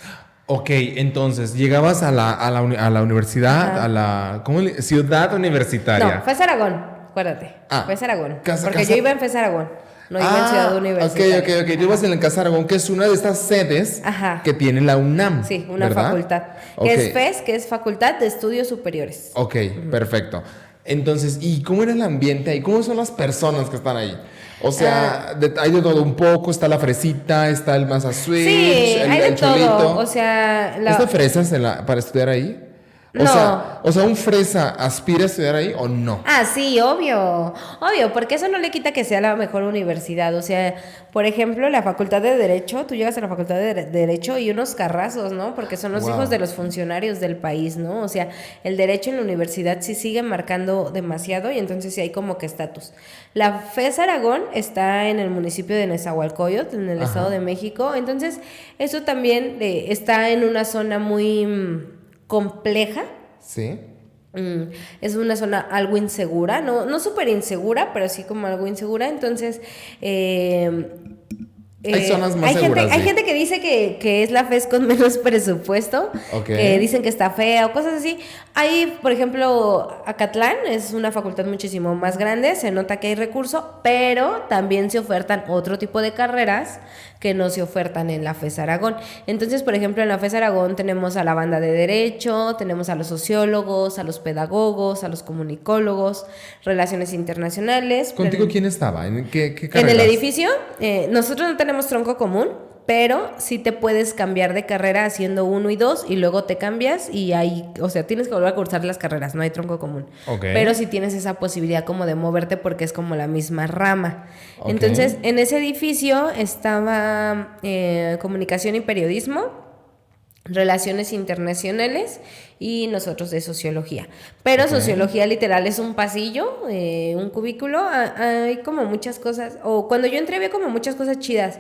Ok, entonces, llegabas a la universidad, a la ciudad universitaria. No, FES Aragón, acuérdate. FES Aragón. Porque yo iba en FES Aragón, no iba en ciudad universitaria. Ok. Tú ibas en el Casa Aragón, que es una de estas sedes que tiene la UNAM. Sí, una facultad. Que es FES, que es Facultad de Estudios Superiores. Ok, perfecto. Entonces, ¿y cómo era el ambiente ahí? ¿Cómo son las personas que están ahí? O sea, hay de todo un poco, está la fresita, está el masa switch, el cholito. Todo. O sea, ¿Está fresas para estudiar ahí? No. O sea, ¿un fresa aspira a estudiar ahí o no? Sí, obvio, porque eso no le quita que sea la mejor universidad. O sea, por ejemplo, la Facultad de Derecho, tú llegas a la Facultad de Derecho y unos carrazos, ¿no? Porque son los hijos de los funcionarios del país, ¿no? O sea, el derecho en la universidad sí sigue marcando demasiado y entonces sí hay como que estatus. La FES Aragón está en el municipio de Nezahualcóyotl, en el Estado de México, entonces eso también está en una zona muy compleja. Sí. Es una zona algo insegura, no súper insegura, pero sí como algo insegura, entonces hay zonas más seguras. Hay gente que dice que es la FES con menos presupuesto, que dicen que está fea o cosas así. Hay, por ejemplo, Acatlán es una facultad muchísimo más grande, se nota que hay recurso, pero también se ofertan otro tipo de carreras que no se ofertan en la FES Aragón. Entonces, por ejemplo, en la FES Aragón tenemos a la banda de Derecho, tenemos a los sociólogos, a los pedagogos, a los comunicólogos, relaciones internacionales. ¿Contigo quién estaba? ¿En qué carreras? En el edificio, nosotros no tenemos tronco común, pero sí te puedes cambiar de carrera haciendo 1 y 2 y luego te cambias y ahí, o sea, tienes que volver a cursar las carreras, no hay tronco común. Pero sí tienes esa posibilidad como de moverte porque es como la misma rama. Entonces, en ese edificio estaba comunicación y periodismo, relaciones internacionales y nosotros de sociología. Pero sociología literal es un pasillo, un cubículo, hay como muchas cosas, o cuando yo entré había como muchas cosas chidas,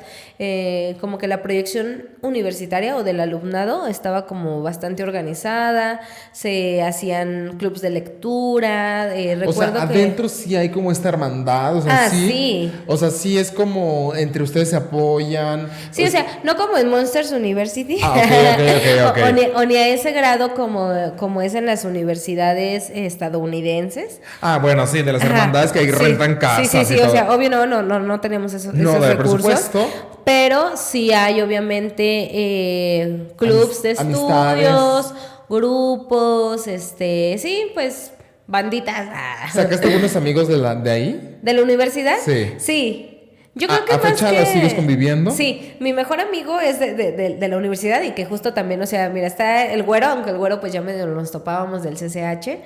como que la proyección universitaria o del alumnado estaba como bastante organizada, se hacían clubs de lectura, recuerdo adentro sí hay como esta hermandad, o sea, sí. O sea, sí es como entre ustedes se apoyan. Sí, o sea, no como en Monsters University. Okay. O ni a ese grado como es en las universidades estadounidenses. Bueno, sí, de las hermandades que ahí rentan casas. Sí, o sea, obvio no tenemos esos recursos. Pero sí hay obviamente clubs de estudios, grupos, sí, pues banditas. ¿Sacaste algunos amigos de ahí? ¿De la universidad? Sí. Yo creo que ¿A fecha la sigues conviviendo? Sí, mi mejor amigo es de la universidad y que justo también, o sea, mira, está el güero, aunque el güero pues ya medio nos topábamos del CCH.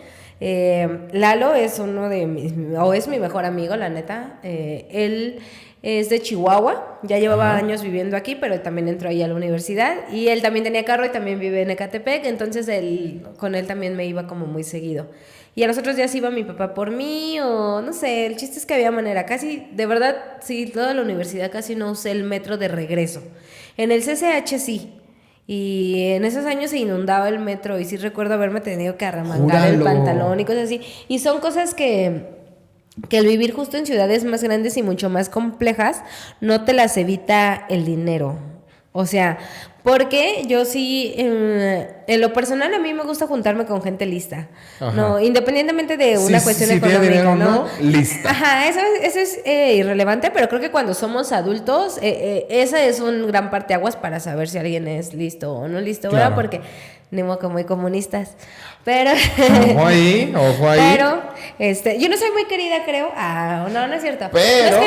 Lalo es es mi mejor amigo, la neta. Él es de Chihuahua, ya llevaba años viviendo aquí, pero también entró ahí a la universidad y él también tenía carro y también vive en Ecatepec, entonces con él también me iba como muy seguido. Y a los otros días iba mi papá por mí o no sé, el chiste es que había manera. Casi, de verdad, sí, toda la universidad casi no usé el metro de regreso. En el CCH sí. Y en esos años se inundaba el metro y sí recuerdo haberme tenido que arremangar el pantalón y cosas así. Y son cosas que el vivir justo en ciudades más grandes y mucho más complejas no te las evita el dinero. O sea, porque yo sí, en lo personal a mí me gusta juntarme con gente lista, ¿no? Independientemente de una cuestión económica, tiene dinero, ¿no? Lista. Ajá, eso es irrelevante, pero creo que cuando somos adultos, esa es un gran parteaguas para saber si alguien es listo o no listo, claro. ¿Verdad? Porque ni modo que muy comunistas. Pero ojo ahí. Pero yo no soy muy querida, creo. No es cierto. Pero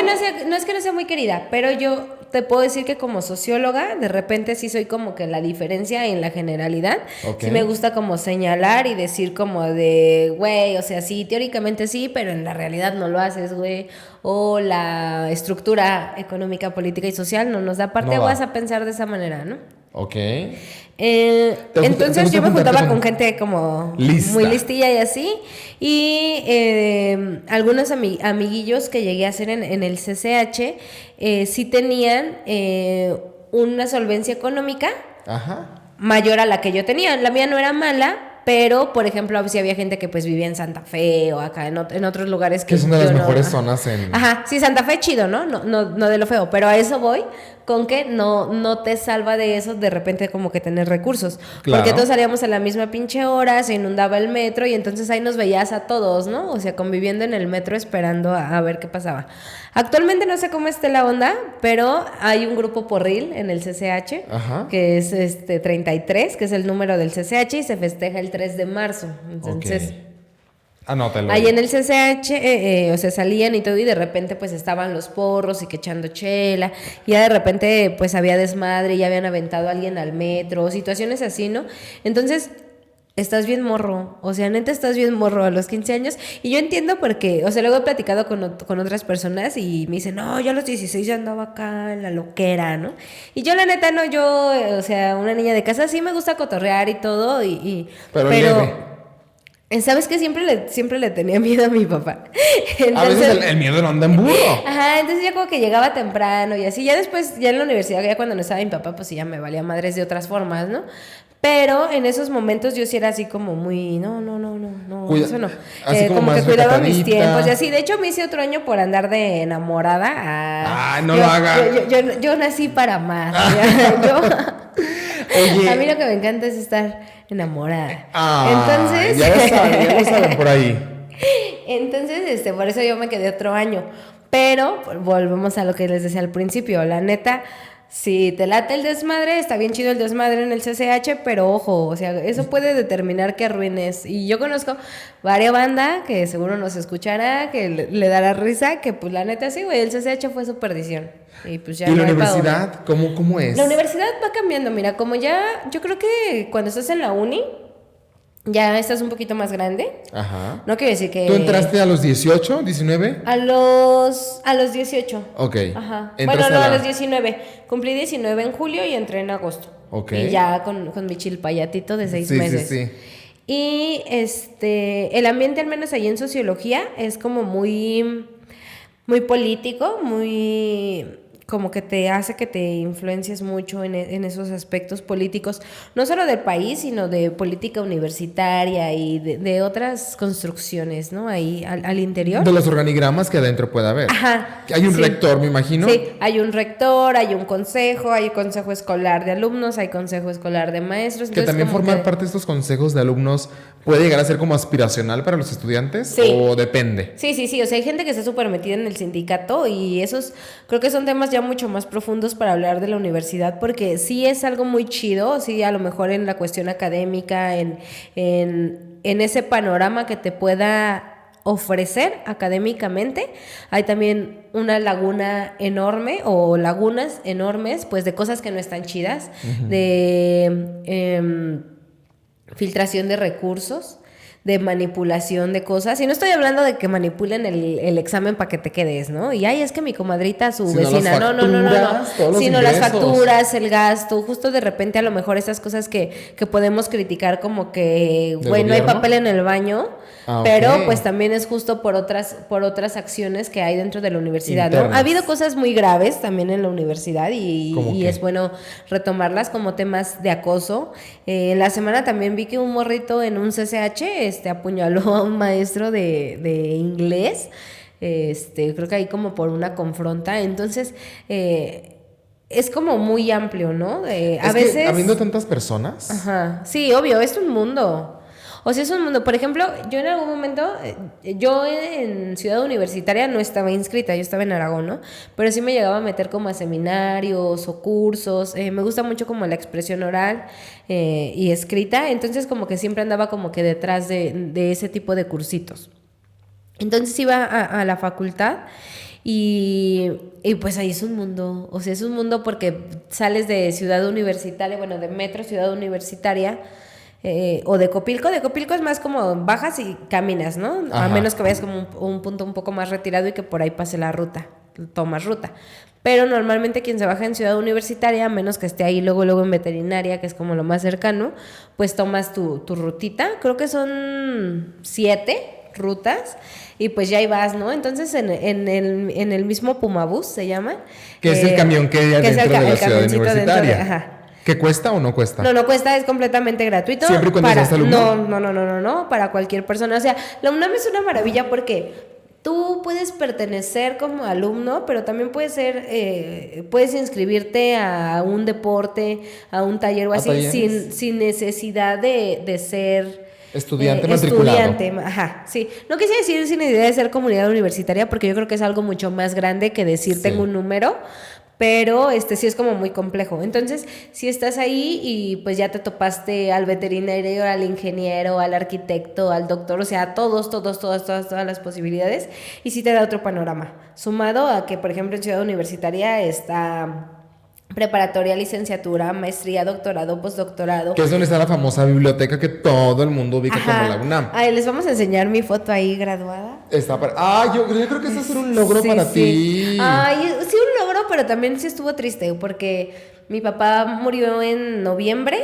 no es que no sea muy querida, pero yo te puedo decir que como socióloga, de repente sí soy como que la diferencia en la generalidad. Okay. Sí me gusta como señalar y decir como de, güey, o sea, sí, teóricamente sí, pero en la realidad no lo haces, güey. O la estructura económica, política y social no nos da parte, vas a pensar de esa manera, ¿no? Ok. Entonces yo me juntaba con gente como lista. Muy listilla y así. Y algunos amiguillos que llegué a hacer en el CCH sí tenían una solvencia económica mayor a la que yo tenía. La mía no era mala, pero, por ejemplo, si había gente que pues vivía en Santa Fe o acá en otros lugares que es una de las mejores zonas en... Ajá, sí, Santa Fe chido, ¿no? No de lo feo, pero a eso voy, con que no te salva de eso de repente como que tener recursos. Claro. Porque todos salíamos a la misma pinche hora, se inundaba el metro y entonces ahí nos veías a todos, ¿no? O sea, conviviendo en el metro esperando a ver qué pasaba. Actualmente no sé cómo esté la onda, pero hay un grupo porril en el CCH, que es 33, que es el número del CCH y se festeja el 3 de marzo. Entonces... Anótalo. Ahí en el CCH, o sea, salían y todo, y de repente pues estaban los porros y que echando chela, y ya de repente pues había desmadre, y ya habían aventado a alguien al metro, situaciones así, ¿no? Entonces, estás bien morro, o sea, neta estás bien morro a los 15 años, y yo entiendo porque, o sea, luego he platicado con otras personas y me dicen, no, yo a los 16 ya andaba acá en la loquera, ¿no? Y yo la neta no, o sea, una niña de casa sí me gusta cotorrear y todo, pero ¿sabes qué? Siempre le tenía miedo a mi papá. Entonces, a veces el miedo no anda en burro. Ajá, entonces ya como que llegaba temprano y así. Ya después, ya en la universidad, ya cuando no estaba mi papá, pues sí ya me valía madres de otras formas, ¿no? Pero en esos momentos yo sí era así como muy, no, eso no. Como que cuidaba mis tiempos y así. De hecho, me hice otro año por andar de enamorada. No lo haga. Yo nací para más. Oye. A mí lo que me encanta es estar enamorada. Entonces, ya lo saben por ahí. Entonces, por eso yo me quedé otro año. Pero volvemos a lo que les decía al principio. La neta, si te late el desmadre, está bien chido el desmadre en el CCH, pero ojo, o sea, eso puede determinar que arruines. Y yo conozco varias bandas que seguro nos escuchará, que le dará risa, que pues la neta sí, güey, el CCH fue su perdición. Y pues ya. ¿Y la universidad? ¿Cómo es? La universidad va cambiando, mira, como ya, yo creo que cuando estás en la uni, ya estás un poquito más grande. Ajá. No quiero decir que... ¿Tú entraste a los 18, 19? A los 18. Ok. Ajá. Bueno, no, a los 19. Cumplí 19 en julio y entré en agosto. Ok. Y ya con mi chilpayatito de 6 meses. Sí. Y el ambiente, al menos ahí en sociología, es como muy político, muy... como que te hace que te influencies mucho en esos aspectos políticos, no solo del país, sino de política universitaria y de otras construcciones, ¿no? Ahí al interior. De los organigramas que adentro puede haber. Ajá. Hay un rector, me imagino. Sí, hay un rector, hay un consejo, hay consejo escolar de alumnos, hay consejo escolar de maestros. Que también formar parte de estos consejos de alumnos puede llegar a ser como aspiracional para los estudiantes, sí. ¿O depende? Sí, o sea, hay gente que está súper metida en el sindicato y esos creo que son temas ya mucho más profundos para hablar de la universidad, porque sí es algo muy chido, sí, a lo mejor en la cuestión académica, en ese panorama que te pueda ofrecer académicamente, hay también una laguna enorme o lagunas enormes, pues de cosas que no están chidas, de filtración de recursos, de manipulación de cosas. Y no estoy hablando de que manipulen el examen para que te quedes, ¿no? Y ay, es que mi comadrita, su vecina. No. Sino las facturas, el gasto. Justo de repente a lo mejor esas cosas que podemos criticar como que, güey, no hay papel en el baño. Pero pues también es justo por otras acciones que hay dentro de la universidad, internas, ¿no? Ha habido cosas muy graves también en la universidad y es bueno retomarlas como temas de acoso. En la semana también vi que un morrito en un CCH apuñaló a un maestro de inglés. Creo que ahí como por una confronta. Entonces, es como muy amplio, ¿no? A veces, que habiendo tantas personas. Ajá. Sí, obvio, es un mundo. O sea, es un mundo. Por ejemplo, yo en algún momento, yo en Ciudad Universitaria no estaba inscrita, yo estaba en Aragón, ¿no? Pero sí me llegaba a meter como a seminarios o cursos. Me gusta mucho como la expresión oral y escrita. Entonces como que siempre andaba como que detrás de ese tipo de cursitos. Entonces iba a la facultad y pues ahí es un mundo. O sea, es un mundo porque sales de Ciudad Universitaria, bueno, de Metro Ciudad Universitaria, o de Copilco. De Copilco es más como bajas y caminas, ¿no? Ajá. A menos que vayas como un punto un poco más retirado y que por ahí pase la ruta, tomas ruta. Pero normalmente quien se baja en Ciudad Universitaria, a menos que esté ahí luego en veterinaria, que es como lo más cercano, pues tomas tu rutita. Creo que son 7 rutas y pues ya ahí vas, ¿no? Entonces en el mismo Pumabús se llama. Que es el camión que hay dentro de la Ciudad Universitaria. Ajá. ¿Qué cuesta o no cuesta? No cuesta, es completamente gratuito. ¿Siempre y cuando seas alumno? No, para cualquier persona. O sea, la UNAM es una maravilla porque tú puedes pertenecer como alumno, pero también puedes inscribirte a un deporte, a un taller o así, sin necesidad de ser estudiante matriculado. Ajá, sí. No quise decir sin idea de ser comunidad universitaria, porque yo creo que es algo mucho más grande que decir tengo un número. Pero sí es como muy complejo. Entonces, si estás ahí y pues ya te topaste al veterinario, al ingeniero, al arquitecto, al doctor, o sea, todas las posibilidades, y sí te da otro panorama. Sumado a que, por ejemplo, en Ciudad Universitaria está preparatoria, licenciatura, maestría, doctorado, postdoctorado. Que es donde está la famosa biblioteca que todo el mundo ubica como la UNAM. Ay, les vamos a enseñar mi foto ahí graduada. Yo creo que eso es un logro para ti. Ay, sí, un logro, pero también sí estuvo triste porque mi papá murió en noviembre,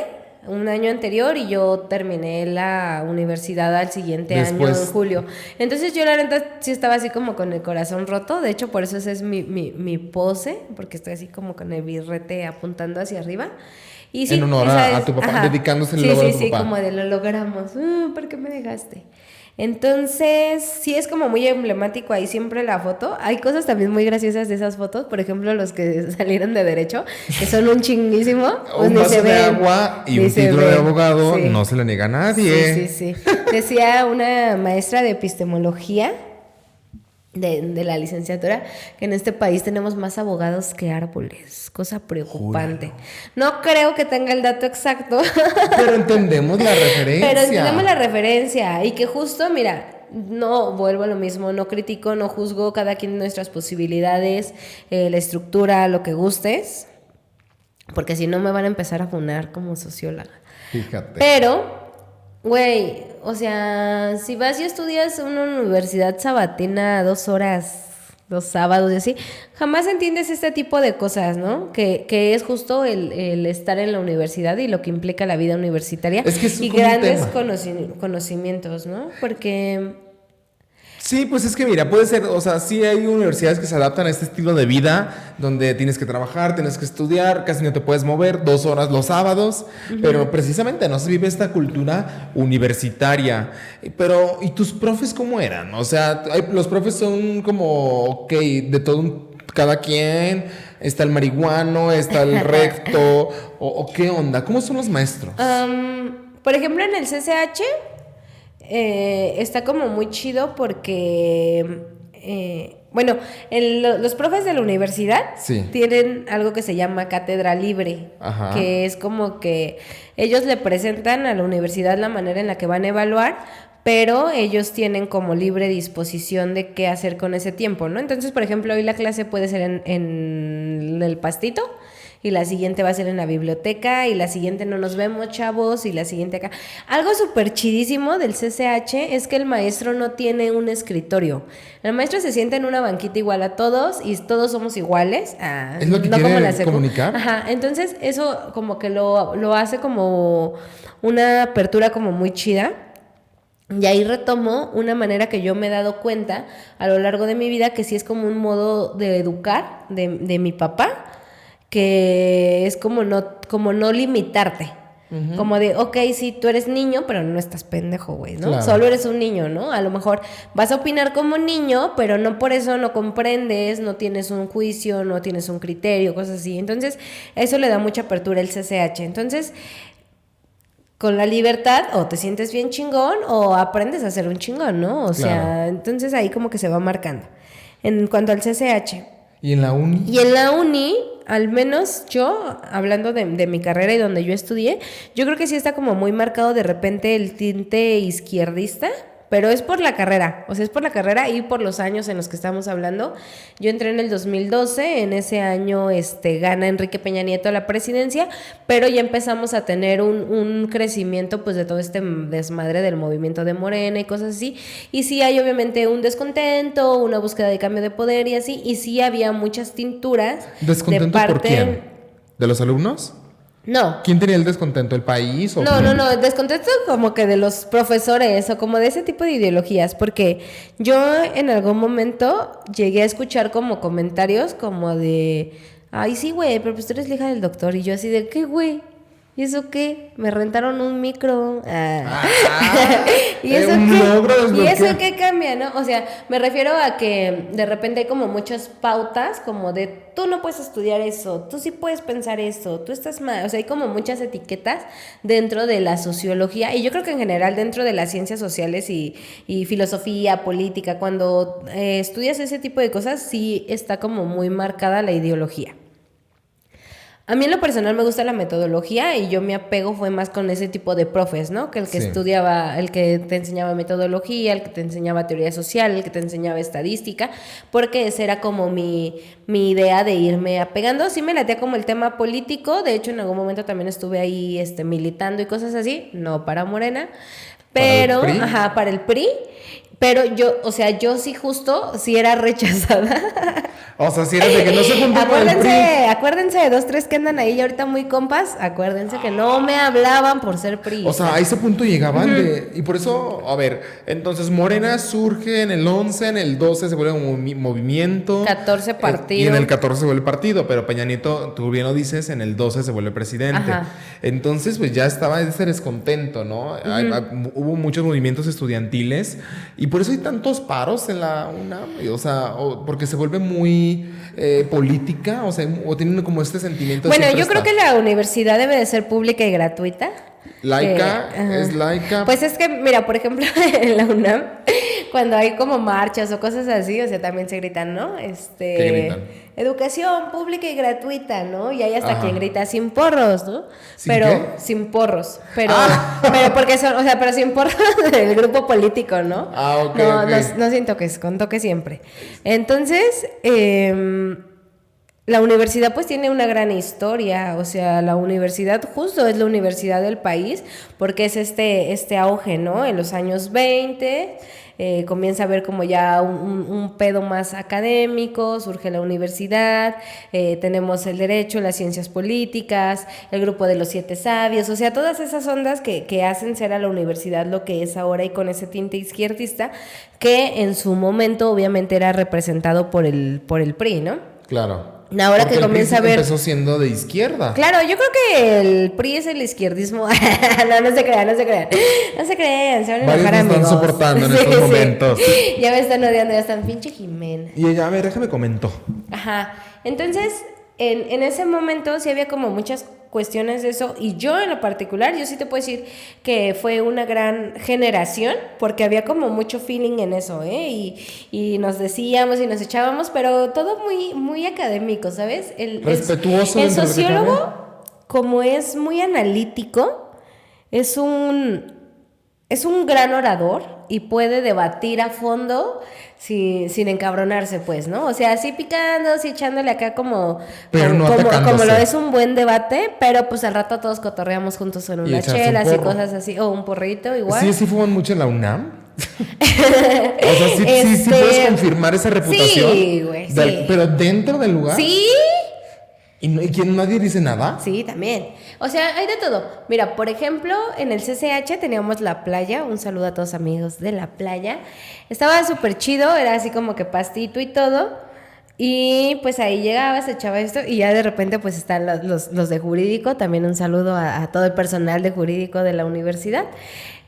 un año anterior, y yo terminé la universidad al siguiente año, en julio. Entonces yo la neta sí estaba así como con el corazón roto. De hecho, por eso esa es mi pose, porque estoy así como con el birrete apuntando hacia arriba. Y sí, en honor a tu papá, dedicándose el logro a tu papá. Sí, como de lo logramos. ¿Por qué me dejaste? Entonces, sí es como muy emblemático ahí siempre la foto. Hay cosas también muy graciosas de esas fotos. Por ejemplo, los que salieron de derecho, que son un chinguísimo. Pues un vaso de agua y un título de abogado, no se le niega a nadie. Sí. Decía una maestra de epistemología de la licenciatura que en este país tenemos más abogados que árboles, cosa preocupante. Júralo. No creo que tenga el dato exacto, pero entendemos la referencia. Y que justo, mira, no vuelvo a lo mismo, no critico, no juzgo, cada quien nuestras posibilidades, la estructura, lo que gustes, porque si no me van a empezar a funar como socióloga. Fíjate. Pero güey, o sea, si vas y estudias en una universidad sabatina 2 horas, los sábados y así, jamás entiendes este tipo de cosas, ¿no? Que es justo el estar en la universidad y lo que implica la vida universitaria. Es que es y grandes conocimientos, ¿no? Porque Sí, pues es que mira, puede ser, o sea, sí hay universidades que se adaptan a este estilo de vida donde tienes que trabajar, tienes que estudiar, casi no te puedes mover, 2 horas los sábados, pero precisamente no se vive esta cultura universitaria. Pero, ¿y tus profes cómo eran? O sea, los profes son como, ok, de todo cada quien, está el marihuano, está el recto, o ¿qué onda? ¿Cómo son los maestros? Por ejemplo, en el CCH... está como muy chido porque los profes de la universidad tienen algo que se llama cátedra libre. Ajá. Que es como que ellos le presentan a la universidad la manera en la que van a evaluar, pero ellos tienen como libre disposición de qué hacer con ese tiempo, ¿no? Entonces, por ejemplo, hoy la clase puede ser en el pastito, y la siguiente va a ser en la biblioteca, y la siguiente no nos vemos, chavos, y la siguiente acá. Algo súper chidísimo del CCH es que el maestro no tiene un escritorio. El maestro se sienta en una banquita igual a todos y todos somos iguales. ¿Es lo que no quiere como la comunicar? Ajá, entonces eso como que lo hace como una apertura como muy chida. Y ahí retomo una manera que yo me he dado cuenta a lo largo de mi vida, que sí es como un modo de educar de mi papá, que es como no limitarte. Uh-huh. Como de, ok, sí, tú eres niño, pero no estás pendejo, güey, ¿no? Claro. Solo eres un niño, ¿no? A lo mejor vas a opinar como niño, pero no por eso no comprendes, no tienes un juicio, no tienes un criterio, cosas así. Entonces, eso le da mucha apertura el CCH. Entonces, con la libertad, o te sientes bien chingón, o aprendes a ser un chingón, ¿no? O sea, entonces ahí como que se va marcando. En cuanto al CCH. ¿Y en la uni? Y en la uni, al menos yo, hablando de mi carrera y donde yo estudié, yo creo que sí está como muy marcado de repente el tinte izquierdista, pero es por la carrera, o sea, es por la carrera y por los años en los que estamos hablando. Yo entré en el 2012, en ese año gana Enrique Peña Nieto la presidencia, pero ya empezamos a tener un crecimiento pues de todo este desmadre del movimiento de Morena y cosas así, y sí hay obviamente un descontento, una búsqueda de cambio de poder y así, y sí había muchas tinturas. ¿Descontento de parte... por quién? ¿De los alumnos? No. ¿Quién tenía el descontento? ¿El país? ¿O no, el descontento como que de los profesores o como de ese tipo de ideologías, porque yo en algún momento llegué a escuchar como comentarios como de, ay sí güey, pero pues tú eres la hija del doctor, y yo así de, ¿qué güey? ¿Y eso qué? Me rentaron un micro. ¿Y eso qué? ¿Y eso qué cambia, no? O sea, me refiero a que de repente hay como muchas pautas, como de tú no puedes estudiar eso, tú sí puedes pensar eso, tú estás mal. O sea, hay como muchas etiquetas dentro de la sociología, y yo creo que en general dentro de las ciencias sociales y filosofía, política, cuando estudias ese tipo de cosas, sí está como muy marcada la ideología. A mí en lo personal me gusta la metodología, y yo mi apego fue más con ese tipo de profes, ¿no? Que el que estudiaba, el que te enseñaba metodología, el que te enseñaba teoría social, el que te enseñaba estadística, porque esa era como mi idea de irme apegando. Sí me latía como el tema político, de hecho en algún momento también estuve ahí militando y cosas así, no para Morena, pero, para el PRI. Pero yo, o sea, yo sí justo, sí era rechazada. O sea, si eres de que no se juntan con el PRI. Acuérdense de 2, 3 que andan ahí ahorita muy compas, acuérdense que no me hablaban por ser PRI. O sea, a ese punto llegaban y por eso, a ver, entonces Morena surge en el 11, en el 12 se vuelve un movimiento. 14 partidos. Y en el 14 se vuelve partido, pero Peña Nieto, tú bien lo dices, en el 12 se vuelve presidente. Ajá. Entonces, pues ya estaba ese descontento, ¿no? Hubo muchos movimientos estudiantiles, y por eso hay tantos paros en la UNAM, o sea, porque se vuelve muy política, o sea, o tienen como este sentimiento. Bueno, yo creo que la universidad debe de ser pública y gratuita. Laica, es laica. Pues es que, mira, por ejemplo, en la UNAM, cuando hay como marchas o cosas así, o sea, también se gritan, ¿no? ¿Qué gritan? Educación pública y gratuita, ¿no? Y hay hasta quien grita sin porros, ¿no? ¿Sin pero qué? Sin porros, pero porque son, o sea, pero sin porros del grupo político, ¿no? Okay, no sin toques, con toques siempre. Entonces, la universidad pues tiene una gran historia, o sea, la universidad justo es la universidad del país, porque es este auge, ¿no? En los años 20 comienza a haber como ya un pedo más académico, surge la universidad, tenemos el derecho, las ciencias políticas, el grupo de los 7 sabios, o sea, todas esas ondas que hacen ser a la universidad lo que es ahora, y con ese tinte izquierdista que en su momento obviamente era representado por el PRI, ¿no? Claro. Ahora porque que comienza a ver. Empezó siendo de izquierda. Claro, yo creo que el PRI es el izquierdismo. no se crean. No se crean, se van a enojar, amigos. Me están soportando en estos momentos. Ya me están odiando, ya están pinche Jimena. Y ella, a ver, déjame comento. Ajá. Entonces, en ese momento sí había como muchas cuestiones de eso, y yo en lo particular, yo sí te puedo decir que fue una gran generación, porque había como mucho feeling en eso, y nos decíamos y nos echábamos, pero todo muy, muy académico, ¿sabes? Respetuoso. El sociólogo, como es muy analítico, es un es un gran orador y puede debatir a fondo sin encabronarse, pues, ¿no? O sea, así picando, así echándole acá como lo es un buen debate, pero pues al rato todos cotorreamos juntos en unas chelas y cosas así, o un porrito igual. Sí fuman mucho en la UNAM. O sea, sí puedes confirmar esa reputación. Sí, güey, sí. Pero dentro del lugar. Sí. ¿Y nadie dice nada? Sí, también. O sea, hay de todo. Mira, por ejemplo, en el CCH teníamos la playa. Un saludo a todos amigos de la playa. Estaba súper chido, era así como que pastito y todo. Y pues ahí llegaba, se echaba esto y ya de repente pues están los de jurídico. También un saludo a todo el personal de jurídico de la universidad.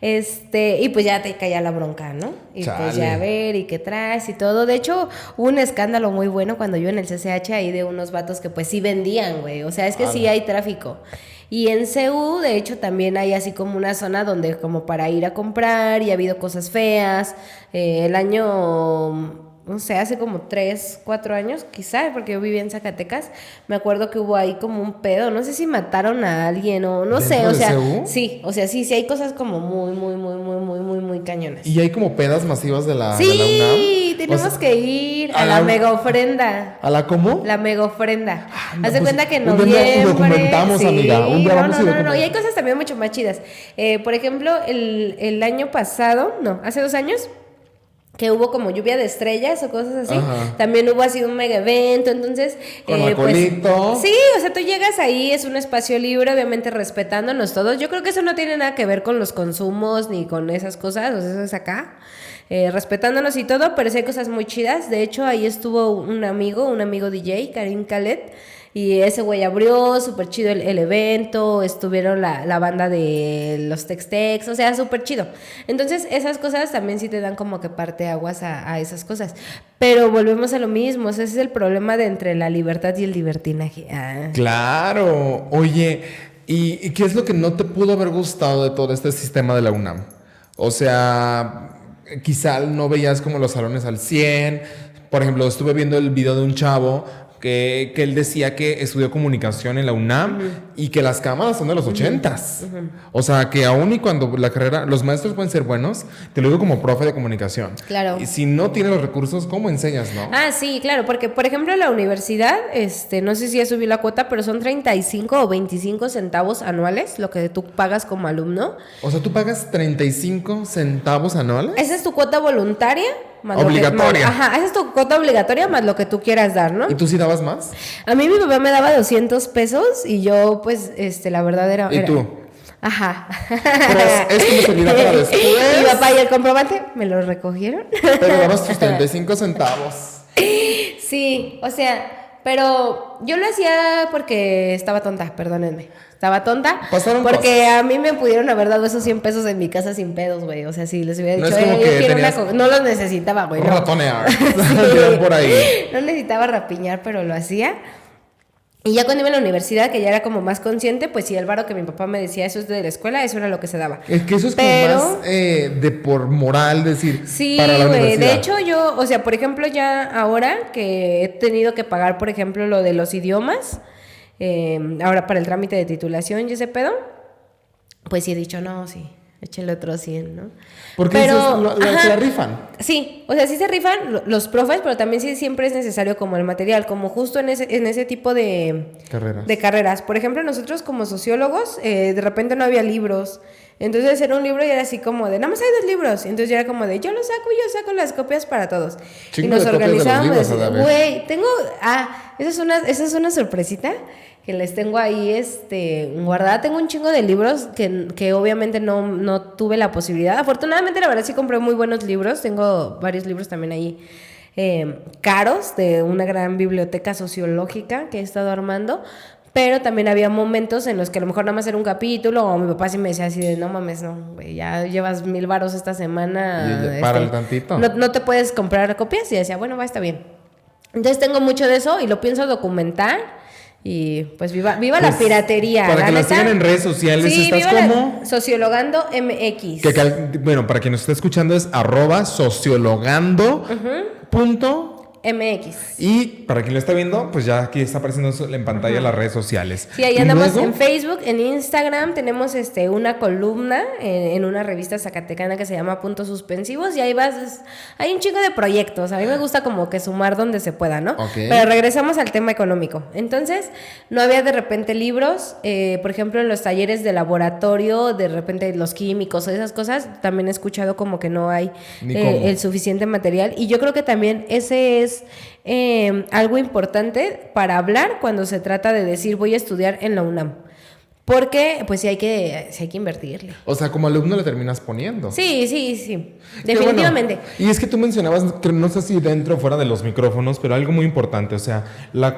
Y pues ya te caía la bronca, ¿no? Y Chale. pues ya a ver, y qué traes y todo. De hecho, hubo un escándalo muy bueno cuando yo en el CCH ahí de unos vatos que pues sí vendían, güey. O sea, es que sí hay tráfico. Y en CU, de hecho, también hay así como una zona donde como para ir a comprar y ha habido cosas feas. El año... no sé, hace como 3, 4 años, quizá, porque yo vivía en Zacatecas, me acuerdo que hubo ahí como un pedo, no sé si mataron a alguien o no sé, o sea, sí, o sea, sí hay cosas como muy cañonas. ¿Y hay como pedas masivas de la UNAM? Sí, tenemos que ir a la mega ofrenda. ¿A la cómo? La mega ofrenda. Haz de pues, cuenta que en un día noviembre... documentamos, amiga. Un día vamos y documentamos. Y hay cosas también mucho más chidas. Por ejemplo, el año pasado, hace 2 años... que hubo como lluvia de estrellas o cosas así. Ajá. También hubo así un mega evento, entonces... Con alcoholito. Sí, o sea, tú llegas ahí, es un espacio libre, obviamente respetándonos todos. Yo creo que eso no tiene nada que ver con los consumos ni con esas cosas, o sea, eso es acá. Respetándonos y todo, pero sí hay cosas muy chidas. De hecho, ahí estuvo un amigo DJ, Karim Khaled, y ese güey abrió, súper chido el evento, estuvieron la banda de los Tex-Tex, o sea, súper chido. Entonces, esas cosas también sí te dan como que parte aguas a esas cosas. Pero volvemos a lo mismo, o sea, ese es el problema de entre la libertad y el libertinaje. Claro, oye, ¿y qué es lo que no te pudo haber gustado de todo este sistema de la UNAM? O sea, quizá no veías como los salones al 100. Por ejemplo, estuve viendo el video de un chavo que él decía que estudió comunicación en la UNAM y que las cámaras son de los 80s. O sea, que aún y cuando la carrera, los maestros pueden ser buenos, te lo digo como profe de comunicación. Claro. Y si no tienes los recursos, ¿cómo enseñas, no? Ah, sí, claro, porque por ejemplo la universidad, no sé si ya subí la cuota, pero son 35 o 25 centavos anuales lo que tú pagas como alumno. O sea, ¿tú pagas 35 centavos anuales? Esa es tu cuota voluntaria. Obligatoria. Esa es tu cuota obligatoria más lo que tú quieras dar, ¿no? ¿Y tú sí dabas más? A mí mi papá me daba 200 pesos y yo, pues, la verdad era... ¿Y tú? Ajá. Pero esto me servirá para después. Mi papá y el comprobante me lo recogieron. Pero dabas tus 35 centavos. Sí, o sea, pero yo lo hacía porque estaba tonta, perdónenme. Estaba tonta. Pasaron porque cosas. A mí me pudieron haber dado esos 100 pesos en mi casa sin pedos, güey. O sea, si les hubiera dicho, no, es como que quiero no los necesitaba, güey. Ratonear. Sí. Por ahí. No necesitaba rapiñar, pero lo hacía. Y ya cuando iba a la universidad, que ya era como más consciente, pues sí, el varo que mi papá me decía, eso es de la escuela, eso era lo que se daba. Es que eso es como más de por moral, decir, sí, para la universidad. De hecho yo, o sea, por ejemplo, ya ahora que he tenido que pagar, por ejemplo, lo de los idiomas, ahora para el trámite de titulación y ese pedo, pues sí he dicho, no, sí, échale otro 100, ¿no? Porque pero, se la rifan. Sí, o sea, sí se rifan los profes, pero también sí siempre es necesario como el material, como justo en ese tipo de carreras. Por ejemplo, nosotros como sociólogos, de repente no había libros. Entonces era un libro y era así como de, nada más hay 2 libros. Entonces ya era como de, yo saco las copias para todos. Chingo y nos organizábamos. Güey, tengo, esa es una sorpresita que les tengo ahí guardada. Tengo un chingo de libros que obviamente no tuve la posibilidad. Afortunadamente, la verdad, sí compré muy buenos libros. Tengo varios libros también ahí caros de una gran biblioteca sociológica que he estado armando. Pero también había momentos en los que a lo mejor nada más era un capítulo, o mi papá sí me decía así de, no mames, no, güey, ya llevas 1,000 varos esta semana. Para el tantito. No te puedes comprar copias. Y decía, bueno, está bien. Entonces tengo mucho de eso y lo pienso documentar. Y pues viva pues, la piratería. Para que la sigan en redes sociales. Sí, ¿estás como? Sociologando MX. Bueno, para quien nos esté escuchando es @sociologando. MX. Y para quien lo está viendo, pues ya aquí está apareciendo en pantalla las redes sociales. Sí, ahí andamos en Facebook, en Instagram, tenemos una columna en una revista zacatecana que se llama Puntos Suspensivos y ahí hay un chingo de proyectos, a mí me gusta como que sumar donde se pueda, ¿no? Okay. Pero regresamos al tema económico. Entonces, no había de repente libros, por ejemplo, en los talleres de laboratorio, de repente los químicos o esas cosas, también he escuchado como que no hay el suficiente material y yo creo que también ese es algo importante para hablar cuando se trata de decir voy a estudiar en la UNAM. Porque, pues sí hay que invertirle. O sea, como alumno le terminas poniendo. Sí. Definitivamente. Bueno. Y es que tú mencionabas, que no sé si dentro o fuera de los micrófonos, pero algo muy importante. O sea, la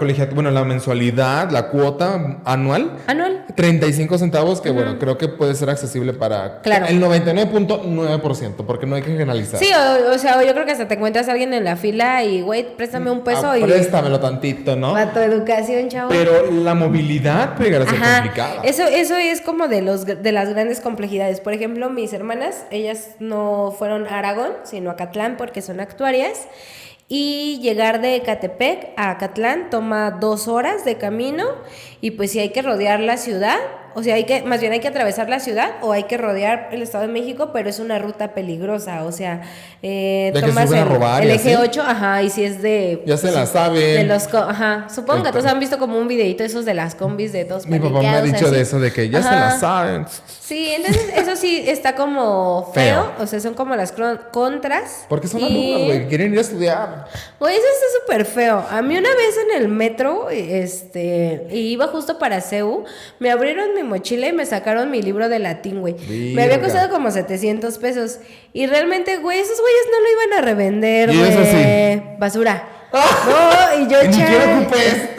mensualidad, la cuota anual. 35 centavos, que bueno, creo que puede ser accesible para el 99.9%, porque no hay que generalizar. Sí, o sea, yo creo que hasta te encuentras a alguien en la fila y, güey, préstame un peso préstamelo tantito, ¿no? Para tu educación, chavo. Pero la movilidad puede llegar a ser complicada. Eso es como de las grandes complejidades. Por ejemplo, mis hermanas, ellas no fueron a Aragón, sino a Acatlán porque son actuarias. Y llegar de Ecatepec a Acatlán toma 2 horas de camino. Y pues si hay que rodear la ciudad, o sea, hay que atravesar la ciudad o hay que rodear el Estado de México, pero es una ruta peligrosa, o sea, tomas el eje 8, y si es de... Ya se la saben. Supongo que todos han visto como un videito esos de las combis de dos paniqueados. Mi papá me ha dicho de eso, de que ya se la saben. Sí, entonces eso sí está como feo, o sea, son como las contras. Porque son alumnos, güey, quieren ir a estudiar. Güey, eso está súper feo. A mí una vez en el metro, y iba justo para CEU, me abrieron mi mochila y me sacaron mi libro de latín, güey. Me había costado como 700 pesos. Y realmente, güey, esos güeyes no lo iban a revender, güey. Y eso sí. Basura. No, y yo ni quiero ocupé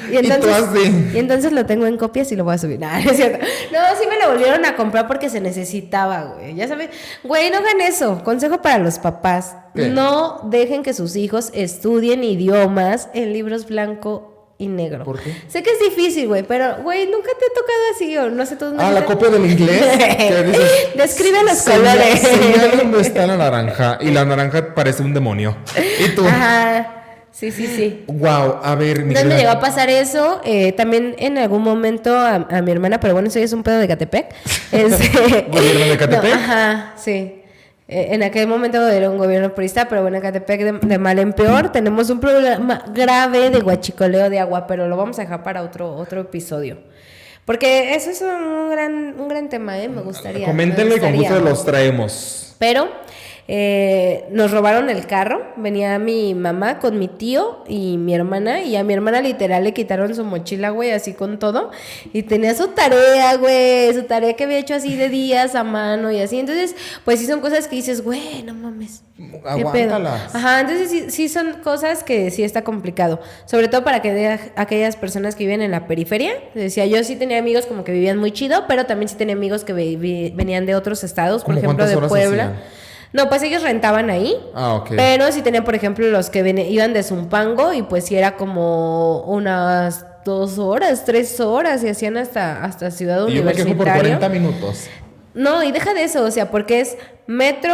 y entonces lo tengo en copias y lo voy a subir. No, es cierto. No, sí me lo volvieron a comprar porque se necesitaba, güey. Ya sabes, güey, no hagan eso. Consejo para los papás. ¿Qué? No dejen que sus hijos estudien idiomas en libros blanco y negro. ¿Por qué? Sé que es difícil, güey, pero, güey, nunca te ha tocado así, o no sé, tú... la copia del inglés. ¿Qué dices? Describe los colores. Señal donde está la naranja, y la naranja parece un demonio. ¿Y tú? Ajá. Sí. Wow, a ver, mi Entonces me llegó a pasar eso, también en algún momento a mi hermana, pero bueno, eso ya es un pedo de Ecatepec. ¿Gobierno de Ecatepec? Sí. En aquel momento era un gobierno priista, pero bueno, Ecatepec de mal en peor. Tenemos un problema grave de huachicoleo de agua, pero lo vamos a dejar para otro episodio. Porque eso es un gran tema, me gustaría. Coméntenlo y con gusto los traemos. Pero nos robaron el carro. Venía mi mamá con mi tío y mi hermana. Y a mi hermana literal le quitaron su mochila, güey, así con todo. Y tenía su tarea, güey. Su tarea que había hecho así de días a mano y así. Entonces, pues sí son cosas que dices, güey, no mames. Aguántalas. Entonces sí son cosas que sí está complicado. Sobre todo para aquellas personas que viven en la periferia. Decía, yo sí tenía amigos como que vivían muy chido, pero también sí tenía amigos que venían de otros estados, por ejemplo de Puebla. Hacían? No, pues ellos rentaban ahí. Ok. Pero sí tenían, por ejemplo, los que iban de Zumpango y pues sí era como unas 2 horas, 3 horas y hacían hasta Ciudad Universitaria. Y yo me quejo por 40 minutos. No, y deja de eso, o sea, porque es metro,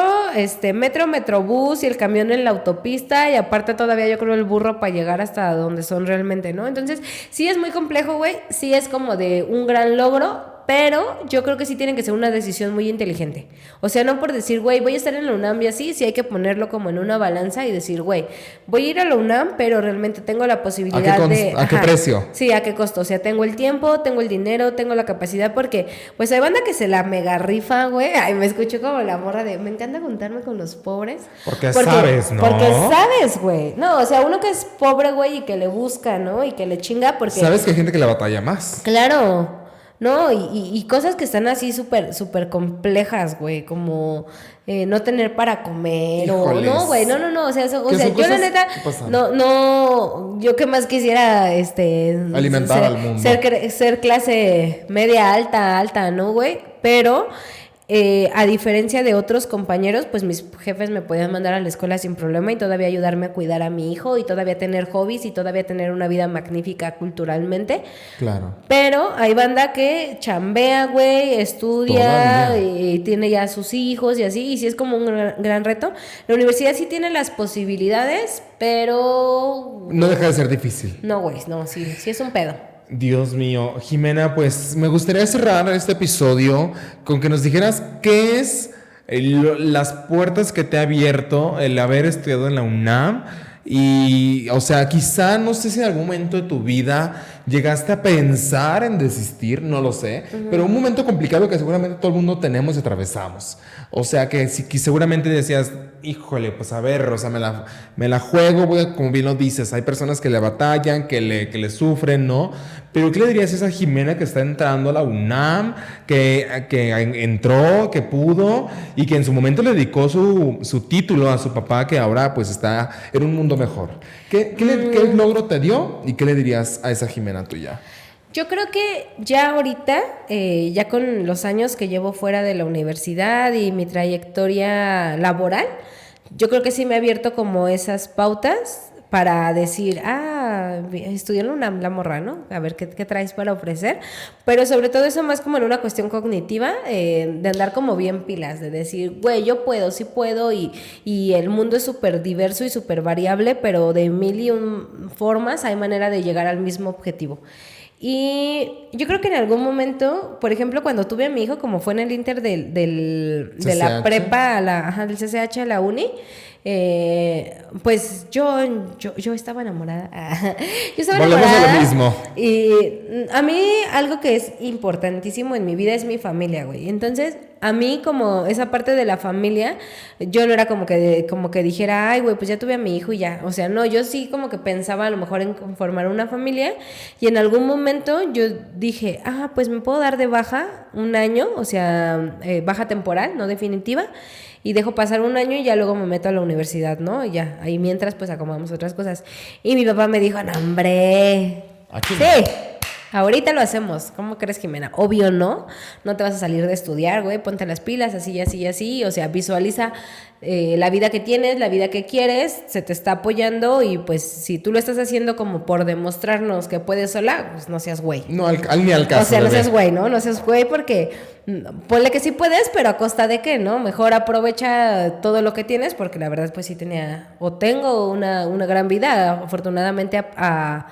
metrobús y el camión en la autopista y aparte todavía yo creo el burro para llegar hasta donde son realmente, ¿no? Entonces, sí es muy complejo, güey, sí es como de un gran logro, pero yo creo que sí tienen que ser una decisión muy inteligente. O sea, no por decir, güey, voy a estar en la UNAM y así, sí hay que ponerlo como en una balanza y decir, güey, voy a ir a la UNAM, pero realmente tengo la posibilidad ¿A qué precio? Sí, ¿a qué costo? O sea, tengo el tiempo, tengo el dinero, tengo la capacidad, porque pues hay banda que se la mega rifa, güey. Ay, me escucho como la morra de, me encanta juntarme con los pobres. Porque sabes, ¿no? Porque sabes, güey. No, o sea, uno que es pobre, güey, y que le busca, ¿no? Y que le chinga porque... Sabes que hay gente que la batalla más. Claro. No, y cosas que están así súper complejas, güey, como no tener para comer. Híjoles. O no, güey, no, o sea, yo la neta, no, yo que más quisiera, alimentar al mundo. Ser clase media alta, ¿no, güey? Pero a diferencia de otros compañeros, pues mis jefes me podían mandar a la escuela sin problema y todavía ayudarme a cuidar a mi hijo y todavía tener hobbies y todavía tener una vida magnífica culturalmente. Claro. Pero hay banda que chambea, güey, estudia y tiene ya sus hijos y así, y sí es como un gran reto. La universidad sí tiene las posibilidades, pero... No deja de ser difícil. No, güey, no, sí es un pedo. Dios mío, Jimena, pues me gustaría cerrar este episodio con que nos dijeras qué es las puertas que te ha abierto el haber estudiado en la UNAM y, o sea, quizá, no sé si en algún momento de tu vida llegaste a pensar en desistir, no lo sé, pero un momento complicado que seguramente todo el mundo tenemos y atravesamos. O sea, que seguramente decías, híjole, pues a ver, o sea, me la juego, como bien lo dices, hay personas que le batallan, que le sufren, ¿no? Pero ¿qué le dirías a esa Jimena que está entrando a la UNAM, que entró, que pudo y que en su momento le dedicó su título a su papá, que ahora pues está en un mundo mejor? ¿Qué logro te dio y qué le dirías a esa Jimena tuya? Yo creo que ya ahorita, ya con los años que llevo fuera de la universidad y mi trayectoria laboral, yo creo que sí me ha abierto como esas pautas para decir, estudié en la morra, ¿no? A ver qué traes para ofrecer. Pero sobre todo eso más como en una cuestión cognitiva, de andar como bien pilas, de decir, güey, yo puedo, sí puedo, y el mundo es súper diverso y súper variable, pero de mil y un formas hay manera de llegar al mismo objetivo. Y yo creo que en algún momento, por ejemplo, cuando tuve a mi hijo, como fue en el inter de la prepa, del CCH a la uni, pues yo estaba enamorada. Yo estaba Volvemos enamorada. a lo mismo. Y a mí algo que es importantísimo en mi vida es mi familia, güey. Entonces, a mí como esa parte de la familia, yo no era como que dijera, ay, güey, pues ya tuve a mi hijo y ya. O sea, no, yo sí como que pensaba a lo mejor en formar una familia y en algún momento yo dije, pues me puedo dar de baja un año, o sea, baja temporal, no definitiva, y dejo pasar un año y ya luego me meto a la universidad, ¿no? Y ya, ahí mientras pues acomodamos otras cosas. Y mi papá me dijo, no, hombre, sí, ahorita lo hacemos. ¿Cómo crees, Jimena? Obvio no te vas a salir de estudiar, güey, ponte las pilas, así, así, así, o sea, visualiza la vida que tienes, la vida que quieres, se te está apoyando y pues si tú lo estás haciendo como por demostrarnos que puedes sola, pues no seas güey. No, ni al caso. O sea, no seas güey, ¿no? No seas güey porque ponle que sí puedes, pero a costa de qué, ¿no? Mejor aprovecha todo lo que tienes porque la verdad pues sí tengo una gran vida, afortunadamente a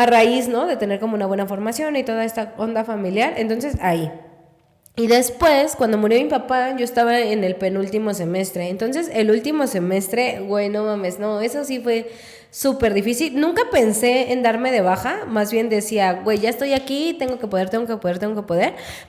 raíz, ¿no? De tener como una buena formación y toda esta onda familiar. Entonces, ahí. Y después, cuando murió mi papá, yo estaba en el penúltimo semestre. Entonces, el último semestre, güey, no mames, no, eso sí fue súper difícil. Nunca pensé en darme de baja, más bien decía, güey, ya estoy aquí, tengo que poder.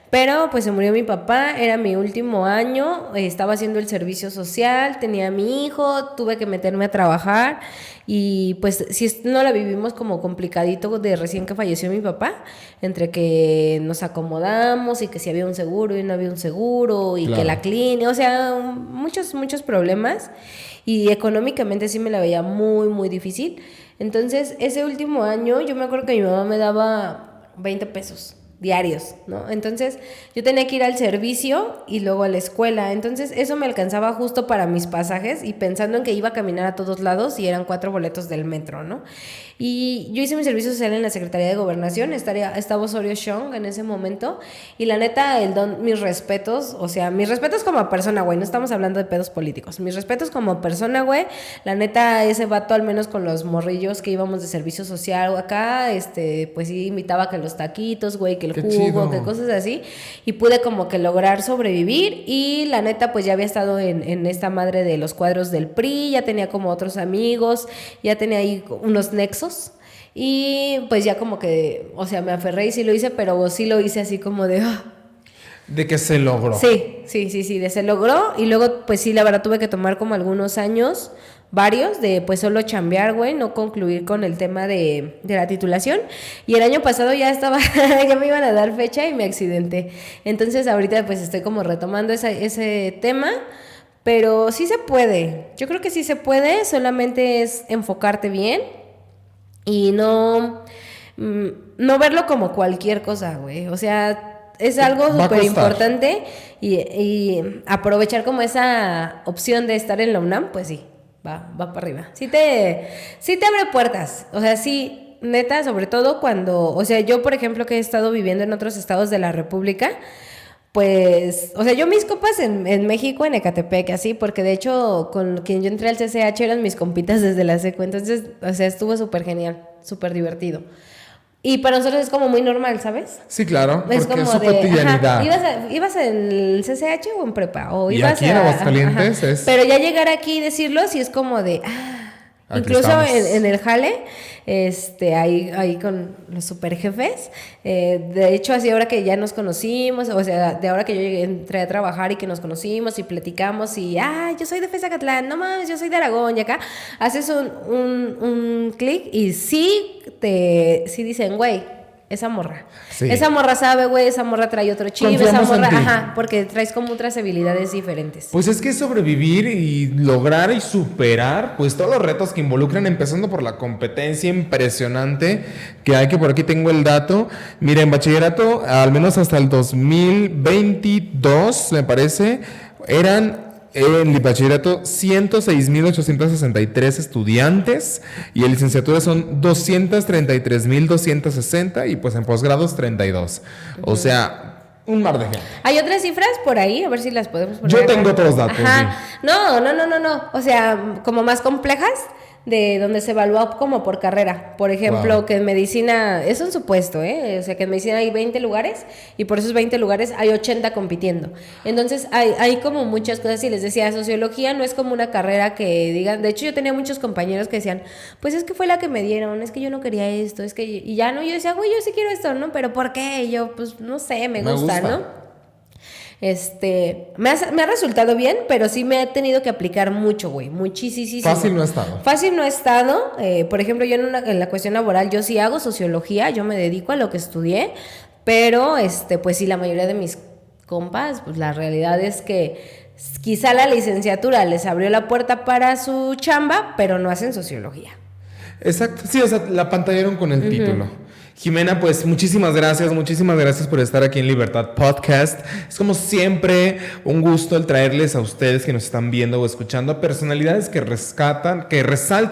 Pero pues se murió mi papá, era mi último año, estaba haciendo el servicio social, tenía a mi hijo, tuve que meterme a trabajar y pues sí no la vivimos como complicadito de recién que falleció mi papá, entre que nos acomodamos y que si había un seguro y no había un seguro y claro, que la clínica, o sea, muchos problemas. Y económicamente sí me la veía muy, muy difícil. Entonces, ese último año, yo me acuerdo que mi mamá me daba 20 pesos diarios, ¿no? Entonces, yo tenía que ir al servicio y luego a la escuela. Entonces, eso me alcanzaba justo para mis pasajes y pensando en que iba a caminar a todos lados y eran 4 boletos del metro, ¿no? Y yo hice mi servicio social en la Secretaría de Gobernación, estaba Osorio Chong en ese momento, y la neta, mis respetos, o sea, mis respetos como persona, güey, no estamos hablando de pedos políticos, mis respetos como persona, güey, la neta, ese vato, al menos con los morrillos que íbamos de servicio social acá, pues sí, invitaba que los taquitos, güey, que el jugo, que cosas así, y pude como que lograr sobrevivir, y la neta, pues ya había estado en esta madre de los cuadros del PRI, ya tenía como otros amigos, ya tenía ahí unos nexos. Y pues ya como que, o sea, me aferré y sí lo hice, pero sí lo hice así como de... De que se logró. Sí, de se logró. Y luego, pues sí, la verdad tuve que tomar como algunos años, varios, de pues solo chambear, güey, no concluir con el tema de la titulación. Y el año pasado ya ya me iban a dar fecha y me accidenté. Entonces ahorita pues estoy como retomando ese tema. Pero sí se puede, yo creo que sí se puede, solamente es enfocarte bien y no verlo como cualquier cosa, güey. O sea, es algo súper importante y aprovechar como esa opción de estar en la UNAM, pues sí, va para arriba. Sí te abre puertas, o sea, sí, neta, sobre todo cuando, o sea, yo por ejemplo que he estado viviendo en otros estados de la República, pues, o sea, yo mis compas en México, en Ecatepec, así, porque de hecho con quien yo entré al CCH eran mis compitas desde la secu, entonces, o sea, estuvo súper genial, súper divertido. Y para nosotros es como muy normal, ¿sabes? Sí, claro, es porque como es su cotidianidad. ¿Ibas en el CCH o en prepa? O y ibas aquí en Aguascalientes es... Pero ya llegar aquí y decirlo, sí es como de... Aquí incluso en el jale, ahí con los super jefes, de hecho así ahora que ya nos conocimos, o sea, de ahora que yo entré a trabajar y que nos conocimos y platicamos y, yo soy de Fezacatlán, no mames, yo soy de Aragón, y acá haces un clic y sí dicen, güey, esa morra. Sí. Esa morra sabe, güey, esa morra trae otro chip, esa morra, porque traes como otras habilidades diferentes. Pues es que sobrevivir y lograr y superar, pues todos los retos que involucran, empezando por la competencia impresionante que hay, que por aquí tengo el dato. Mira, en bachillerato, al menos hasta el 2022, me parece, eran... En el bachillerato, 106.863 estudiantes y en licenciatura son 233.260 y pues en posgrados 32. Uh-huh. O sea, un mar de gente. ¿Hay otras cifras por ahí? A ver si las podemos poner. Yo tengo otros datos. Ajá. Sí. No. O sea, como más complejas, de donde se evalúa como por carrera. Por ejemplo, que en medicina, es un supuesto, o sea, que en medicina hay 20 lugares y por esos 20 lugares hay 80 compitiendo. Entonces, hay como muchas cosas, y les decía, sociología no es como una carrera que digan, de hecho yo tenía muchos compañeros que decían, pues es que fue la que me dieron, es que yo no quería esto, es que, y ya no, yo decía, güey, yo sí quiero esto, ¿no? Pero ¿por qué? Y yo, pues, no sé, me gusta, ¿no? Me ha resultado bien, pero sí me he tenido que aplicar mucho, güey, muchísimo. Fácil no ha estado. Fácil no ha estado. Por ejemplo, yo en la cuestión laboral, yo sí hago sociología, yo me dedico a lo que estudié, pero pues sí, la mayoría de mis compas, pues la realidad es que quizá la licenciatura les abrió la puerta para su chamba, pero no hacen sociología. Exacto, sí, o sea, la pantallaron con el título. Jimena, pues muchísimas gracias por estar aquí en Libertad Podcast. Es como siempre un gusto el traerles a ustedes que nos están viendo o escuchando a personalidades que resaltan,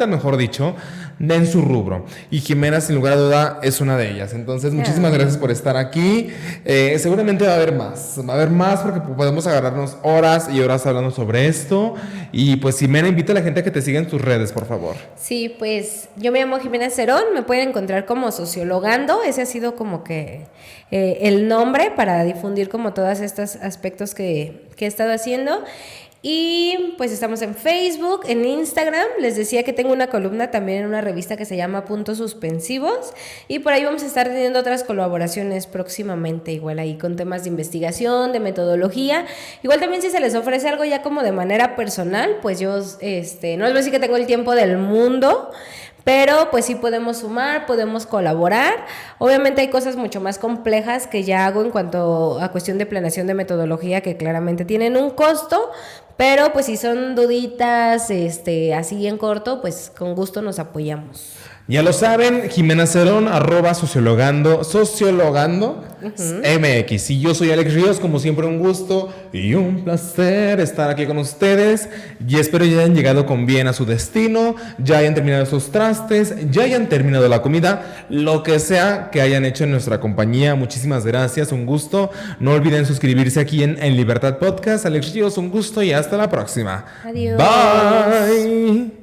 mejor dicho, en su rubro. Y Jimena, sin lugar a duda, es una de ellas. Entonces, muchísimas gracias por estar aquí. Seguramente va a haber más porque podemos agarrarnos horas y horas hablando sobre esto. Y pues, Jimena, invita a la gente a que te siga en tus redes, por favor. Sí, pues yo me llamo Jimena Cerón, me pueden encontrar como Sociologando. Ese ha sido como que el nombre para difundir como todos estos aspectos que he estado haciendo. Y pues estamos en Facebook, en Instagram. Les decía que tengo una columna también en una revista que se llama Puntos Suspensivos. Y por ahí vamos a estar teniendo otras colaboraciones próximamente, igual ahí con temas de investigación, de metodología. Igual también si se les ofrece algo ya como de manera personal, pues yo no les voy a decir que tengo el tiempo del mundo, pero pues sí podemos sumar, podemos colaborar. Obviamente hay cosas mucho más complejas que ya hago en cuanto a cuestión de planeación de metodología que claramente tienen un costo, pero pues si son duditas, así en corto, pues con gusto nos apoyamos. Ya lo saben, Jimena Cerón, @sociologando MX. Y yo soy Alex Ríos, como siempre un gusto y un placer estar aquí con ustedes. Y espero ya hayan llegado con bien a su destino, ya hayan terminado sus trastes, ya hayan terminado la comida, lo que sea que hayan hecho en nuestra compañía. Muchísimas gracias, un gusto. No olviden suscribirse aquí en Libertad Podcast. Alex Ríos, un gusto y hasta la próxima. Adiós. Bye.